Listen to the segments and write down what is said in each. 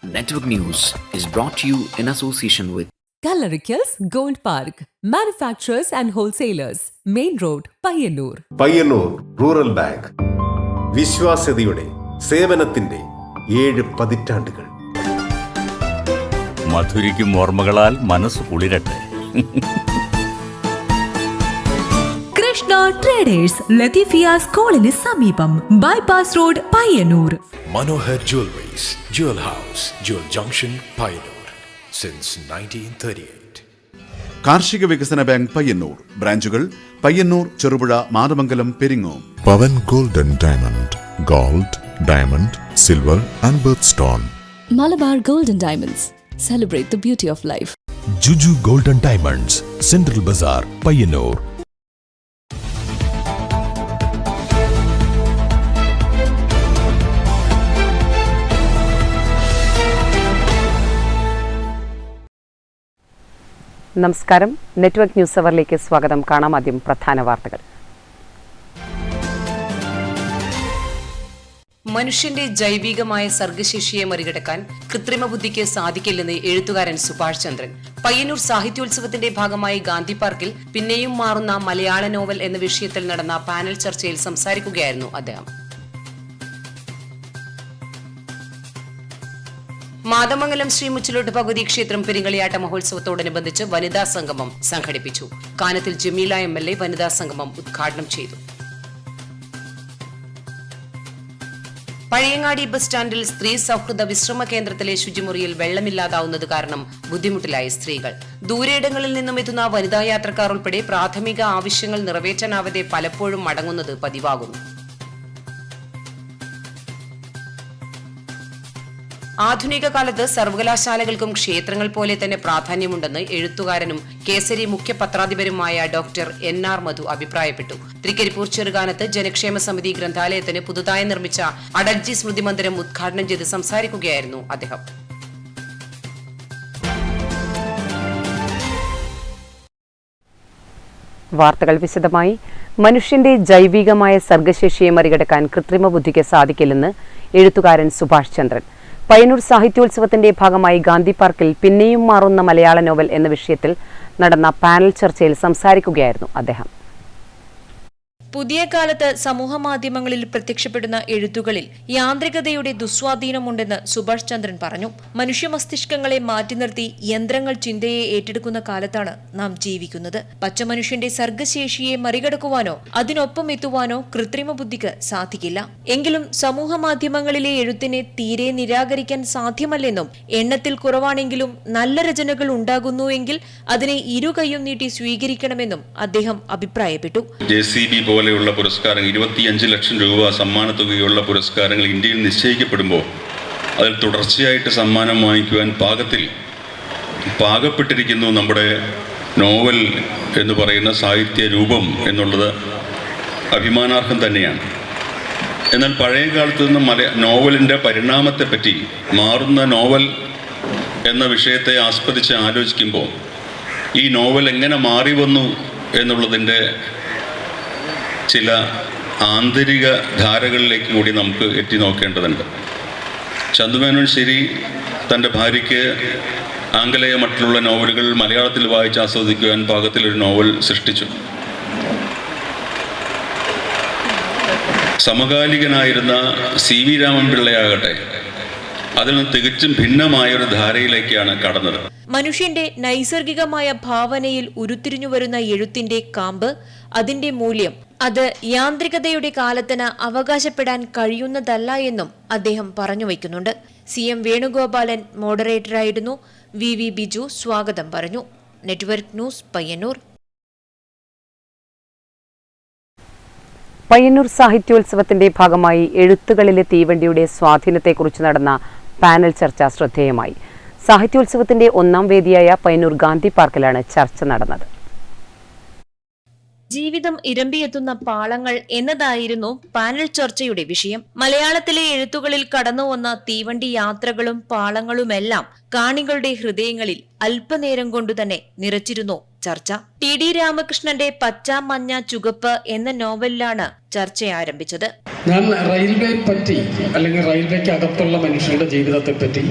Network News is brought to you in association with Kalarikals Gold Park, manufacturers and wholesalers, Main Road, Payyannur. Payyannur rural bank വിശ്വാസ്യതയുടെ സേവനത്തിന്റെ 7 പതിറ്റാണ്ടുകൾ. മധുരിക്കും ഓർമ്മകളാൽ മനസ്സ് കുളിരട്ടെ. Krishna traders Latheefiya സ്കൂളിന് സമീപം, bypass road, Payyanur. Manohar Jewelries, Jewel House, Jewel Junction, Payyannur, since 1938. കാർഷിക വികസന bank Payyannur ബ്രാഞ്ചുകൾ Payyannur, Cherupuzha, Mathamangalam, Peringome. Pavan gold and diamond, gold, diamond, silver and birthstone. Malabar Gold and Diamonds, celebrate the beauty of life. Juju Gold and Diamonds, Central Bazaar, Payyannur. നമസ്കാരം. Network news അവറിലേക്ക് സ്വാഗതം. കാണാം ആദ്യം പ്രധാന വാർത്തകൾ. മനുഷ്യന്റെ ജൈവികമായ സർഗശേഷിയെ മറികടക്കാൻ കൃത്രിമ ബുദ്ധിക്ക് സാധിക്കില്ലെന്ന് എഴുത്തുകാരൻ സുഭാഷ് ചന്ദ്രൻ. പയ്യന്നൂർ സാഹിത്യോത്സവത്തിന്റെ ഭാഗമായി ഗാന്ധി പാർക്കിൽ പിന്നെയും മാറുന്ന മലയാള നോവൽ എന്ന വിഷയത്തിൽ നടന്ന പാനൽ ചർച്ചയിൽ സംസാരിക്കുകയായിരുന്നു അദ്ദേഹം. മാതമംഗലം ശ്രീ മുച്ചിലോട്ട് ഭഗവതി ക്ഷേത്രം പെരിങ്കളിയാട്ട മഹോത്സവത്തോടനുബന്ധിച്ച് വനിതാ സംഗമം സംഘടിപ്പിച്ചു. കാനത്തിൽ ജമീല MLA വനിതാ സംഗമം ഉദ്ഘാടനം ചെയ്തു. പഴയങ്ങാടി ബസ് സ്റ്റാൻഡിൽ സ്ത്രീ സൗഹൃദ വിശ്രമ കേന്ദ്രത്തിലെ ശുചിമുറിയിൽ വെള്ളമില്ലാതാവുന്നത് കാരണം ബുദ്ധിമുട്ടിലായി സ്ത്രീകൾ. ദൂരയിടങ്ങളിൽ നിന്നും എത്തുന്ന വനിതാ യാത്രക്കാർ ഉൾപ്പെടെ പ്രാഥമിക ആവശ്യങ്ങൾ നിറവേറ്റാനാവാതെ പലപ്പോഴും മടങ്ങുന്നത് പതിവാകുന്നു. ആധുനിക കാലത്ത് സർവകലാശാലകൾക്കും ക്ഷേത്രങ്ങൾ പോലെ തന്നെ പ്രാധാന്യമുണ്ടെന്ന് എഴുത്തുകാരനും കേസരി മുഖ്യ പത്രാധിപരുമായ ഡോക്ടർ NR മധു അഭിപ്രായപ്പെട്ടു. തൃക്കരിപ്പൂർ ചെറുകാനത്ത് ജനക്ഷേമ സമിതി ഗ്രന്ഥാലയത്തിന് പുതുതായി നിർമ്മിച്ച അടൽജി സ്മൃതി മന്ദിരം ഉദ്ഘാടനം ചെയ്ത് സംസാരിക്കുകയായിരുന്നു അദ്ദേഹം. വാർത്തകൾ വിശദമായി. മനുഷ്യന്റെ ജൈവികമായ സർഗശേഷിയെ മറികടക്കാൻ കൃത്രിമ ബുദ്ധിക്ക് സാധിക്കില്ലെന്ന് എഴുത്തുകാരൻ സുഭാഷ് ചന്ദ്രൻ. പയ്യന്നൂർ സാഹിത്യോത്സവത്തിന്റെ ഭാഗമായി ഗാന്ധി പാർക്കിൽ പിന്നെയും മാറുന്ന മലയാള നോവൽ എന്ന വിഷയത്തിൽ നടന്ന പാനൽ ചർച്ചയിൽ സംസാരിക്കുകയായിരുന്നു അദ്ദേഹം. പുതിയ കാലത്ത് സമൂഹ മാധ്യമങ്ങളിൽ പ്രത്യക്ഷപ്പെടുന്ന എഴുത്തുകളിൽ യാന്ത്രികതയുടെ ദുസ്വാധീനമുണ്ടെന്ന് സുഭാഷ് ചന്ദ്രൻ പറഞ്ഞു. മനുഷ്യ മസ്തിഷ്കങ്ങളെ മാറ്റി നിർത്തി യന്ത്രങ്ങൾ ചിന്തയെ ഏറ്റെടുക്കുന്ന കാലത്താണ് നാം ജീവിക്കുന്നത്. പച്ചമനുഷ്യന്റെ സർഗശേഷിയെ മറികടക്കുവാനോ അതിനൊപ്പം എത്തുവാനോ കൃത്രിമ ബുദ്ധിക്ക് സാധിക്കില്ല. എങ്കിലും സമൂഹ മാധ്യമങ്ങളിലെ എഴുത്തിനെ തീരെ നിരാകരിക്കാൻ സാധ്യമല്ലെന്നും എണ്ണത്തിൽ കുറവാണെങ്കിലും നല്ല രചനകൾ ഉണ്ടാകുന്നുവെങ്കിൽ അതിനെ ഇരുകൈയും നീട്ടി സ്വീകരിക്കണമെന്നും അദ്ദേഹം അഭിപ്രായപ്പെട്ടു. പോലെയുള്ള പുരസ്കാരങ്ങൾ 25 ലക്ഷം രൂപ സമ്മാനത്തുകയുള്ള പുരസ്കാരങ്ങൾ ഇന്ത്യയിൽ നിശ്ചയിക്കപ്പെടുമ്പോൾ അതിൽ തുടർച്ചയായിട്ട് സമ്മാനം വാങ്ങിക്കുവാൻ പാകപ്പെട്ടിരിക്കുന്നു നമ്മുടെ നോവൽ എന്ന് പറയുന്ന സാഹിത്യ രൂപം എന്നുള്ളത് അഭിമാനാർഹം തന്നെയാണ്. എന്നാൽ പഴയ കാലത്ത് നിന്ന് നോവലിൻ്റെ പരിണാമത്തെപ്പറ്റി, മാറുന്ന നോവൽ എന്ന വിഷയത്തെ ആസ്പദിച്ച് ആലോചിക്കുമ്പോൾ ഈ നോവൽ എങ്ങനെ മാറി വന്നു എന്നുള്ളതിൻ്റെ ചില ആന്തരിക ധാരകളിലേക്ക് കൂടി നമുക്ക് എത്തി നോക്കേണ്ടതുണ്ട്. ചന്തുമേനോൻ ശരി തൻ്റെ ഭാര്യയ്ക്ക് ആംഗലേയ മട്ടിലുള്ള നോവലുകൾ മലയാളത്തിൽ വായിച്ച് ആസ്വദിക്കുവാൻ പാകത്തിലൊരു നോവൽ സൃഷ്ടിച്ചു. സമകാലികനായിരുന്ന CV രാമൻപിള്ളയാകട്ടെ അതിൽ നിന്ന് തികച്ചും ഭിന്നമായൊരു ധാരയിലേക്കാണ് കടന്നത്. മനുഷ്യന്റെ നൈസർഗികമായ ഭാവനയിൽ ഉരുത്തിരിഞ്ഞു വരുന്ന എഴുത്തിന്റെ കാമ്പ്, അതിന്റെ മൂല്യം, അത് യാന്ത്രികതയുടെ കാലത്തിന് അവകാശപ്പെടാൻ കഴിയുന്നതല്ല എന്നും അദ്ദേഹം പറഞ്ഞു വയ്ക്കുന്നുണ്ട്. CM വേണുഗോപാലൻ മോഡറേറ്ററായിരുന്നു. VV ബിജു സ്വാഗതം പറഞ്ഞു. Network news, Payyannur. പയ്യന്നൂർ സാഹിത്യോത്സവത്തിന്റെ ഭാഗമായി എഴുത്തുകളിലെ തീവണ്ടിയുടെ സ്വാധീനത്തെക്കുറിച്ച് നടന്ന പാനൽ ചർച്ച ശ്രദ്ധേയമായി. സാഹിത്യോത്സവത്തിന്റെ 1ാം വേദിയായ പയ്യന്നൂർ ഗാന്ധി പാർക്കിലാണ് ചർച്ച നടന്നത്. ജീവിതം ഇരമ്പിയെത്തുന്ന പാളങ്ങൾ എന്നതായിരുന്നു പാനൽ ചർച്ചയുടെ വിഷയം. മലയാളത്തിലെ എഴുത്തുകളിൽ കടന്നുവന്ന തീവണ്ടി യാത്രകളും പാളങ്ങളുമെല്ലാം കാണികളുടെ ഹൃദയങ്ങളിൽ അല്പനേരം കൊണ്ടുതന്നെ നിറച്ചിരുന്നു ചർച്ച. ടി.ഡി. രാമകൃഷ്ണന്റെ പച്ച മഞ്ഞ ചുവപ്പ് എന്ന നോവലിലാണ് ചർച്ച ആരംഭിച്ചത്. ഞാൻ റെയിൽവേ പറ്റി അല്ലെങ്കിൽ റെയിൽവേക്ക് അകത്തുള്ള മനുഷ്യരുടെ ജീവിതത്തെ പറ്റി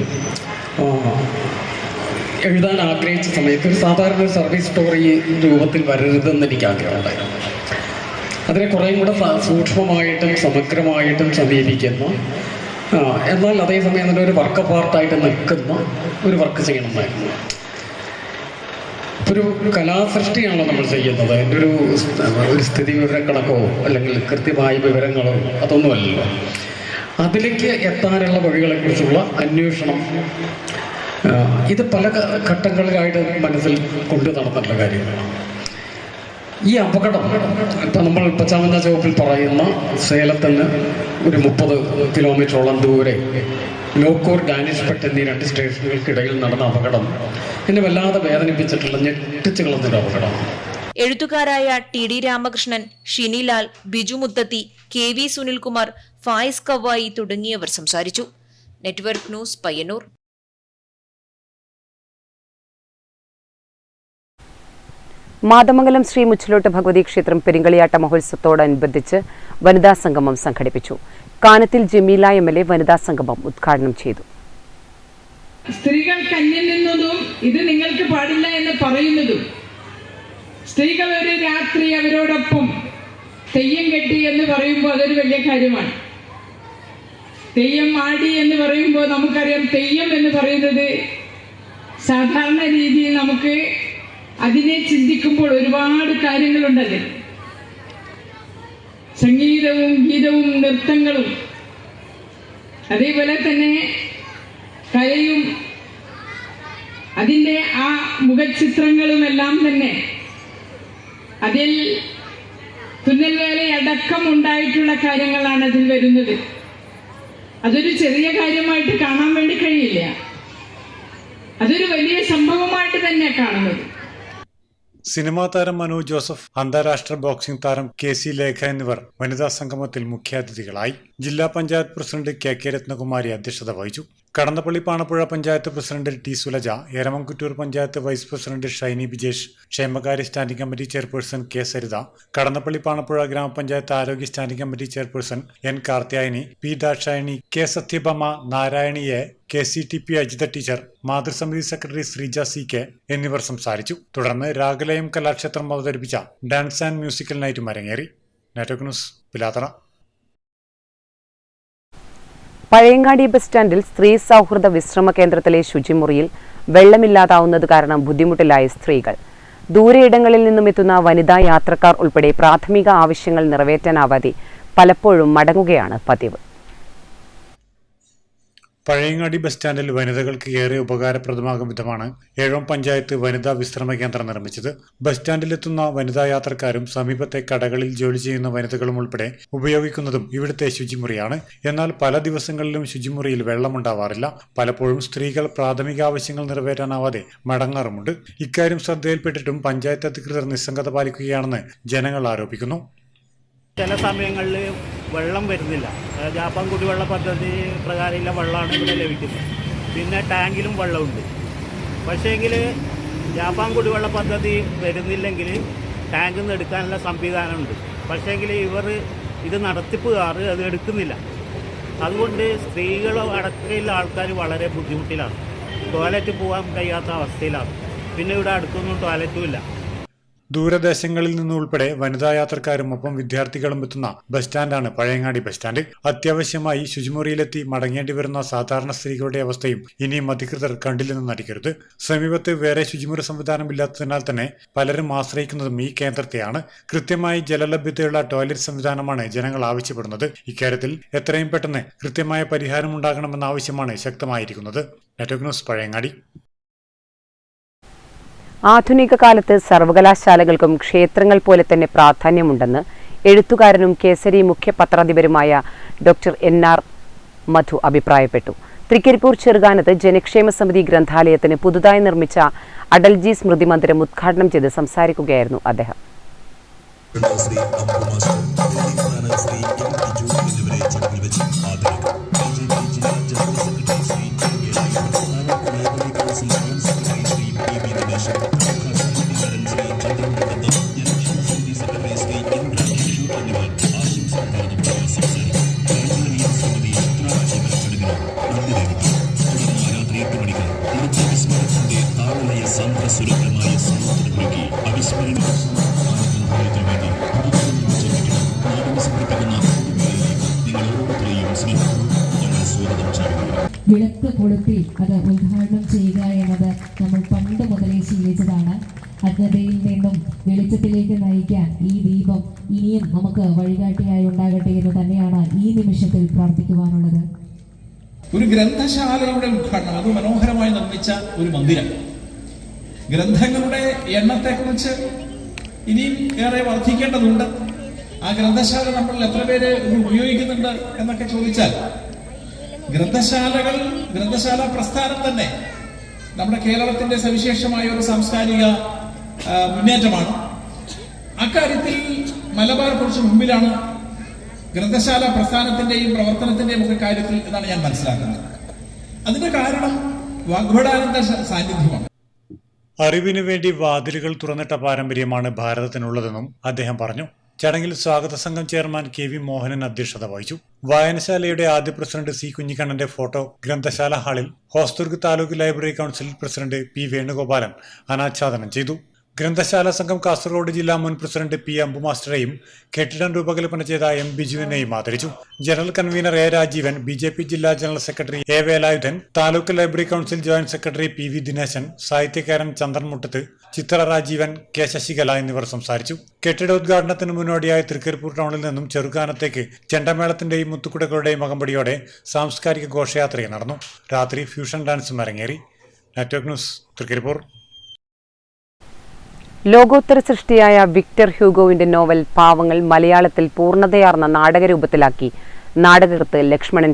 എഴുതാൻ ആഗ്രഹിച്ച സമയത്ത് ഒരു സാധാരണ സർവീസ് സ്റ്റോറി രൂപത്തിൽ വരരുതെന്ന് എനിക്ക് ആഗ്രഹമുണ്ടായിരുന്നു. അതിനെ കുറേയും കൂടെ സൂക്ഷ്മമായിട്ടും സമഗ്രമായിട്ടും സമീപിക്കുന്ന, എന്നാൽ അതേസമയം അതിൻ്റെ ഒരു വർക്ക് പാർട്ടായിട്ട് നിൽക്കുന്ന ഒരു വർക്ക് ചെയ്യണമെന്നായിരുന്നു. ഒരു കലാസൃഷ്ടിയാണല്ലോ നമ്മൾ ചെയ്യുന്നത്. അതിൻ്റെ ഒരു സ്ഥിതി വിവരക്കണക്കോ അല്ലെങ്കിൽ കൃത്യമായ വിവരങ്ങളോ അതൊന്നുമല്ലല്ലോ. അതിലേക്ക് എത്താനുള്ള വഴികളെക്കുറിച്ചുള്ള അന്വേഷണം, ഇത് പല ഘട്ടങ്ങളിലായിട്ട് മനസ്സിൽ കൊണ്ടു നടന്നിട്ടുള്ള കാര്യങ്ങളാണ്. ഈ അപകടം ഇപ്പം നമ്മൾ പച്ചാമഞ്ഞ ചുവപ്പിൽ പറയുന്ന സേലത്തിന് ഒരു 30 കിലോമീറ്ററോളം ദൂരെ ലോക്കൂർ ഡാനിഷ്പെട്ട് എന്നീ 2 സ്റ്റേഷനുകൾക്കിടയിൽ നടന്ന അപകടം എന്നെ വല്ലാതെ വേദനിപ്പിച്ചിട്ടുള്ള, ഞെട്ടിച്ചു കളഞ്ഞൊരു അപകടമാണ്. എഴുത്തുകാരായ ടി.ഡി. രാമകൃഷ്ണൻ, ഷിനിലാൽ, ബിജു മുത്തത്തി, കെ.വി. സുനിൽകുമാർ, ഫായിസ് കവായി തുടങ്ങിയവർ സംസാരിച്ചു. Network news, Payyannur. മാതമംഗലം ശ്രീ മുച്ചിലോട്ട് ഭഗവതി ക്ഷേത്രം പെരിങ്കളിയാട്ട മഹോത്സവത്തോടനുബന്ധിച്ച് വനിതാ സംഗമം സംഘടിപ്പിച്ചു. കാനത്തിൽ ജമീല എം.എൽ.എ വനിതാ സംഗമം ഉദ്ഘാടനം ചെയ്തു. സ്ത്രീകൾക്ക് അന്യം നിന്നതും ഇത് നിങ്ങൾക്ക് പാടില്ല എന്ന് പറയുന്നതും, സ്ത്രീകൾ ഒരു രാത്രി അവരോടൊപ്പം തെയ്യം കെട്ടി എന്ന് പറയുമ്പോൾ അതൊരു വലിയ കാര്യമാണ്. തെയ്യം ആടി എന്ന് പറയുമ്പോൾ നമുക്കറിയാം, തെയ്യം എന്ന് പറയുന്നത് സാധാരണ രീതിയിൽ നമുക്ക് അതിനെ ചിന്തിക്കുമ്പോൾ ഒരുപാട് കാര്യങ്ങളുണ്ടതിൽ. സംഗീതവും ഗീതവും നൃത്തങ്ങളും അതേപോലെ തന്നെ കലയും അതിൻ്റെ ആ മുഖചിത്രങ്ങളുമെല്ലാം തന്നെ അതിൽ തുന്നൽ വേലയടക്കം ഉണ്ടായിട്ടുള്ള കാര്യങ്ങളാണ് അതിൽ വരുന്നത്. അതൊരു ചെറിയ കാര്യമായിട്ട് കാണാൻ വേണ്ടി കഴിയില്ല. അതൊരു വലിയ സംഭവമായിട്ട് തന്നെ കാണുന്നത്. സിനിമാ താരം മനു ജോസഫ്, അന്താരാഷ്ട്ര ബോക്സിംഗ് താരം കെ.സി. ലേഖ എന്നിവർ വനിതാ സംഗമത്തിൽ മുഖ്യാതിഥികളായി. ജില്ലാ പഞ്ചായത്ത് പ്രസിഡന്റ് കെ.കെ. രത്നകുമാരി അധ്യക്ഷത വഹിച്ചു. Kadannappally Panapuzha panchayat president T. Sulaja, Eramamkuttoor panchayat vice president Shyni Bijesh, ക്ഷേമകാര്യ standing committee chairperson K. Saritha, Kadannappally Panapuzha ഗ്രാമപഞ്ചായത്ത് ആരോഗ്യ standing committee chairperson N. Karthyayani, P. Dakshayani, K. Sathyabhama, നാരായണിയെ, KCTP അജിത ടീച്ചർ, മാതൃസമിതി സെക്രട്ടറി ശ്രീജ CK എന്നിവർ സംസാരിച്ചു. തുടർന്ന് രാഗലയം കലാക്ഷേത്രം അവതരിപ്പിച്ച ഡാൻസ് ആൻഡ് മ്യൂസിക്കൽ നൈറ്റും അരങ്ങേറി. Network news, Pilathara. Pazhayangadi bus സ്റ്റാൻഡിൽ സ്ത്രീ സൗഹൃദ വിശ്രമ കേന്ദ്രത്തിലെ ശുചിമുറിയിൽ വെള്ളമില്ലാതാവുന്നത് കാരണം ബുദ്ധിമുട്ടിലായ സ്ത്രീകൾ. ദൂരെയിടങ്ങളിൽ നിന്നും എത്തുന്ന വനിതാ യാത്രക്കാർ ഉൾപ്പെടെ പ്രാഥമിക ആവശ്യങ്ങൾ നിറവേറ്റാനാവാതെ പലപ്പോഴും മടങ്ങുകയാണ് പതിവ്. പഴയങ്ങാടി ബസ് സ്റ്റാൻഡിൽ വനിതകൾക്ക് ഏറെ ഉപകാരപ്രദമാകും വിധമാണ് ഏഴോം പഞ്ചായത്ത് വനിതാ വിശ്രമ കേന്ദ്രം നിർമ്മിച്ചത്. ബസ് സ്റ്റാൻഡിലെത്തുന്ന വനിതാ യാത്രക്കാരും സമീപത്തെ കടകളിൽ ജോലി ചെയ്യുന്ന വനിതകളും ഉൾപ്പെടെ ഉപയോഗിക്കുന്നതും ഇവിടുത്തെ ശുചിമുറിയാണ്. എന്നാൽ പല ദിവസങ്ങളിലും ശുചിമുറിയിൽ വെള്ളമുണ്ടാവാറില്ല. പലപ്പോഴും സ്ത്രീകൾ പ്രാഥമിക ആവശ്യങ്ങൾ നിറവേറ്റാനാവാതെ മടങ്ങാറുമുണ്ട്. ഇക്കാര്യം ശ്രദ്ധയിൽപ്പെട്ടിട്ടും പഞ്ചായത്ത് അധികൃതർ നിസ്സംഗത പാലിക്കുകയാണെന്ന് ജനങ്ങൾ ആരോപിക്കുന്നു. ചില സമയങ്ങളിൽ വെള്ളം വരുന്നില്ല. ജാപ്പാൻ കുടിവെള്ള പദ്ധതി പ്രകാരമുള്ള വെള്ളമാണ് ഇവിടെ ലഭിക്കുന്നത്. പിന്നെ ടാങ്കിലും വെള്ളമുണ്ട്. പക്ഷേങ്കിൽ ജാപ്പാൻ കുടിവെള്ള പദ്ധതി വരുന്നില്ലെങ്കിൽ ടാങ്കിൽ നിന്ന് എടുക്കാനുള്ള സംവിധാനമുണ്ട്. പക്ഷേങ്കിൽ ഇവർ ഇത് നടത്തിപ്പുകാർ അത് എടുക്കുന്നില്ല. അതുകൊണ്ട് സ്ത്രീകളോ അടക്കമുള്ള ആൾക്കാർ വളരെ ബുദ്ധിമുട്ടിലാണ്. ടോയ്ലറ്റ് പോകാൻ കഴിയാത്ത അവസ്ഥയിലാണ്. പിന്നെ ഇവിടെ അടുത്തൊന്നും ടോയ്ലറ്റും ഇല്ല. ദൂരദേശങ്ങളിൽ നിന്നുൾപ്പെടെ വനിതാ യാത്രക്കാരും ഒപ്പം വിദ്യാർത്ഥികളും എത്തുന്ന ബസ് സ്റ്റാൻഡാണ് പഴയങ്ങാടി ബസ് സ്റ്റാൻഡ്. അത്യാവശ്യമായി ശുചിമുറിയിലെത്തി മടങ്ങേണ്ടി വരുന്ന സാധാരണ സ്ത്രീകളുടെ അവസ്ഥയും ഇനിയും അധികൃതർ കണ്ടില്ലെന്ന് നടിക്കരുത്. സമീപത്ത് വേറെ ശുചിമുറി സംവിധാനമില്ലാത്തതിനാൽ തന്നെ പലരും ആശ്രയിക്കുന്നതും ഈ കേന്ദ്രത്തെയാണ്. കൃത്യമായി ജലലഭ്യതയുള്ള ടോയ്ലറ്റ് സംവിധാനമാണ് ജനങ്ങൾ ആവശ്യപ്പെടുന്നത്. ഇക്കാര്യത്തിൽ എത്രയും പെട്ടെന്ന് കൃത്യമായ പരിഹാരമുണ്ടാകണമെന്ന ആവശ്യമാണ് ശക്തമായിരിക്കുന്നത്. Network news, Pazhayangadi. ആധുനിക കാലത്ത് സർവകലാശാലകൾക്കും ക്ഷേത്രങ്ങൾ പോലെ തന്നെ പ്രാധാന്യമുണ്ടെന്ന് എഴുത്തുകാരനും കേസരി മുഖ്യ പത്രാധിപരുമായ ഡോക്ടർ NR മധു അഭിപ്രായപ്പെട്ടു. തൃക്കരിപ്പൂർ ചെറുകാനത്ത് ജനക്ഷേമ സമിതി ഗ്രന്ഥാലയത്തിന് പുതുതായി നിർമ്മിച്ച അടൽജി സ്മൃതി മന്ദിരം ഉദ്ഘാടനം ചെയ്ത് സംസാരിക്കുകയായിരുന്നു അദ്ദേഹം. Thank you. താളലയ സാന്ദ്രസുരഭരമായ സമുദ്രമൊഴുകി അവിസ്മരണീയ വിളക്ക് കൊളുത്തി അത് ഉദ്ഘാടനം ചെയ്യുക എന്നത് നമ്മൾ പണ്ട് മുതലേ ശീലിച്ചതാണ്. അജ്ഞതയിൽ നിന്നും വെളിച്ചത്തിലേക്ക് നയിക്കാൻ ഈ ദീപം ഇനിയും നമുക്ക് വഴികാട്ടിയായി ഉണ്ടാകട്ടെ എന്ന് തന്നെയാണ് ഈ നിമിഷത്തിൽ പ്രാർത്ഥിക്കുവാനുള്ളത്. ഒരു ഗ്രന്ഥശാലയുടെ ഉദ്ഘാടനം, അത് മനോഹരമായി നിർമ്മിച്ച ഒരു മന്ദിരം. ഗ്രന്ഥങ്ങളുടെ എണ്ണത്തെക്കുറിച്ച് ഇനിയും ഏറെ വർദ്ധിക്കേണ്ടതുണ്ട്. ആ ഗ്രന്ഥശാല നമ്മൾ എത്ര പേര് ഉപയോഗിക്കുന്നുണ്ട് എന്നൊക്കെ ചോദിച്ചാൽ, ഗ്രന്ഥശാല പ്രസ്ഥാനം തന്നെ നമ്മുടെ കേരളത്തിന്റെ സവിശേഷമായ ഒരു സാംസ്കാരിക മുന്നേറ്റമാണ്. അക്കാര്യത്തിൽ മലബാർ കുറച്ച് മുമ്പിലാണ് ഗ്രന്ഥശാല പ്രസ്ഥാനത്തിന്റെയും പ്രവർത്തനത്തിന്റെയും ഒക്കെ കാര്യത്തിൽ എന്നാണ് ഞാൻ മനസ്സിലാക്കുന്നത്. അതിന്റെ കാരണം വാഗ്ഭടാനന്ദ സാന്നിധ്യമാണ്. അറിവിനു വേണ്ടി വാതിലുകൾ തുറന്നിട്ട പാരമ്പര്യമാണ് ഭാരതത്തിനുള്ളതെന്നും അദ്ദേഹം പറഞ്ഞു. ചടങ്ങിൽ സ്വാഗത സംഘം ചെയർമാൻ KV മോഹനൻ അധ്യക്ഷത വഹിച്ചു. വായനശാലയുടെ ആദ്യ പ്രസിഡന്റ് C കുഞ്ഞിക്കണ്ണന്റെ ഫോട്ടോ ഗ്രന്ഥശാല ഹാളിൽ Hosdurg taluk library council president P Venugopalan അനാച്ഛാദനം ചെയ്തു. ഗ്രന്ഥശാല സംഘം കാസർഗോഡ് ജില്ലാ മുൻ പ്രസിഡന്റ് P അമ്പു മാസ്റ്ററെയും കെട്ടിടം രൂപകൽപ്പന ചെയ്ത M ബിജുവിനെയും ആദരിച്ചു. General convener A Rajeevan, BJP ജില്ലാ general secretary A Velayudhan, taluk library council joint secretary PV Dineshan, സാഹിത്യകാരൻ ചന്ദ്രൻ മുട്ടത്ത്, ചിത്ര രാജീവൻ, K ശശികല എന്നിവർ സംസാരിച്ചു. കെട്ടിടോദ്ഘാടനത്തിന് മുന്നോടിയായി തൃക്കരിപ്പൂർ ടൗണിൽ നിന്നും ചെറുകാനത്തേക്ക് ചെണ്ടമേളത്തിന്റെയും മുത്തുകുടകളുടെയും അകമ്പടിയോടെ സാംസ്കാരിക ഘോഷയാത്രയും നടന്നു. രാത്രി ഫ്യൂഷൻ ഡാൻസും അരങ്ങേറി. Network news, Trikaripur. ലോകോത്തര സൃഷ്ടിയായ വിക്ടർ ഹ്യൂഗോവിന്റെ നോവൽ പാവങ്ങൾ മലയാളത്തിൽ പൂർണ്ണതയാർന്ന നാടകരൂപത്തിലാക്കി നാടകകൃത്ത് ലക്ഷ്മണൻ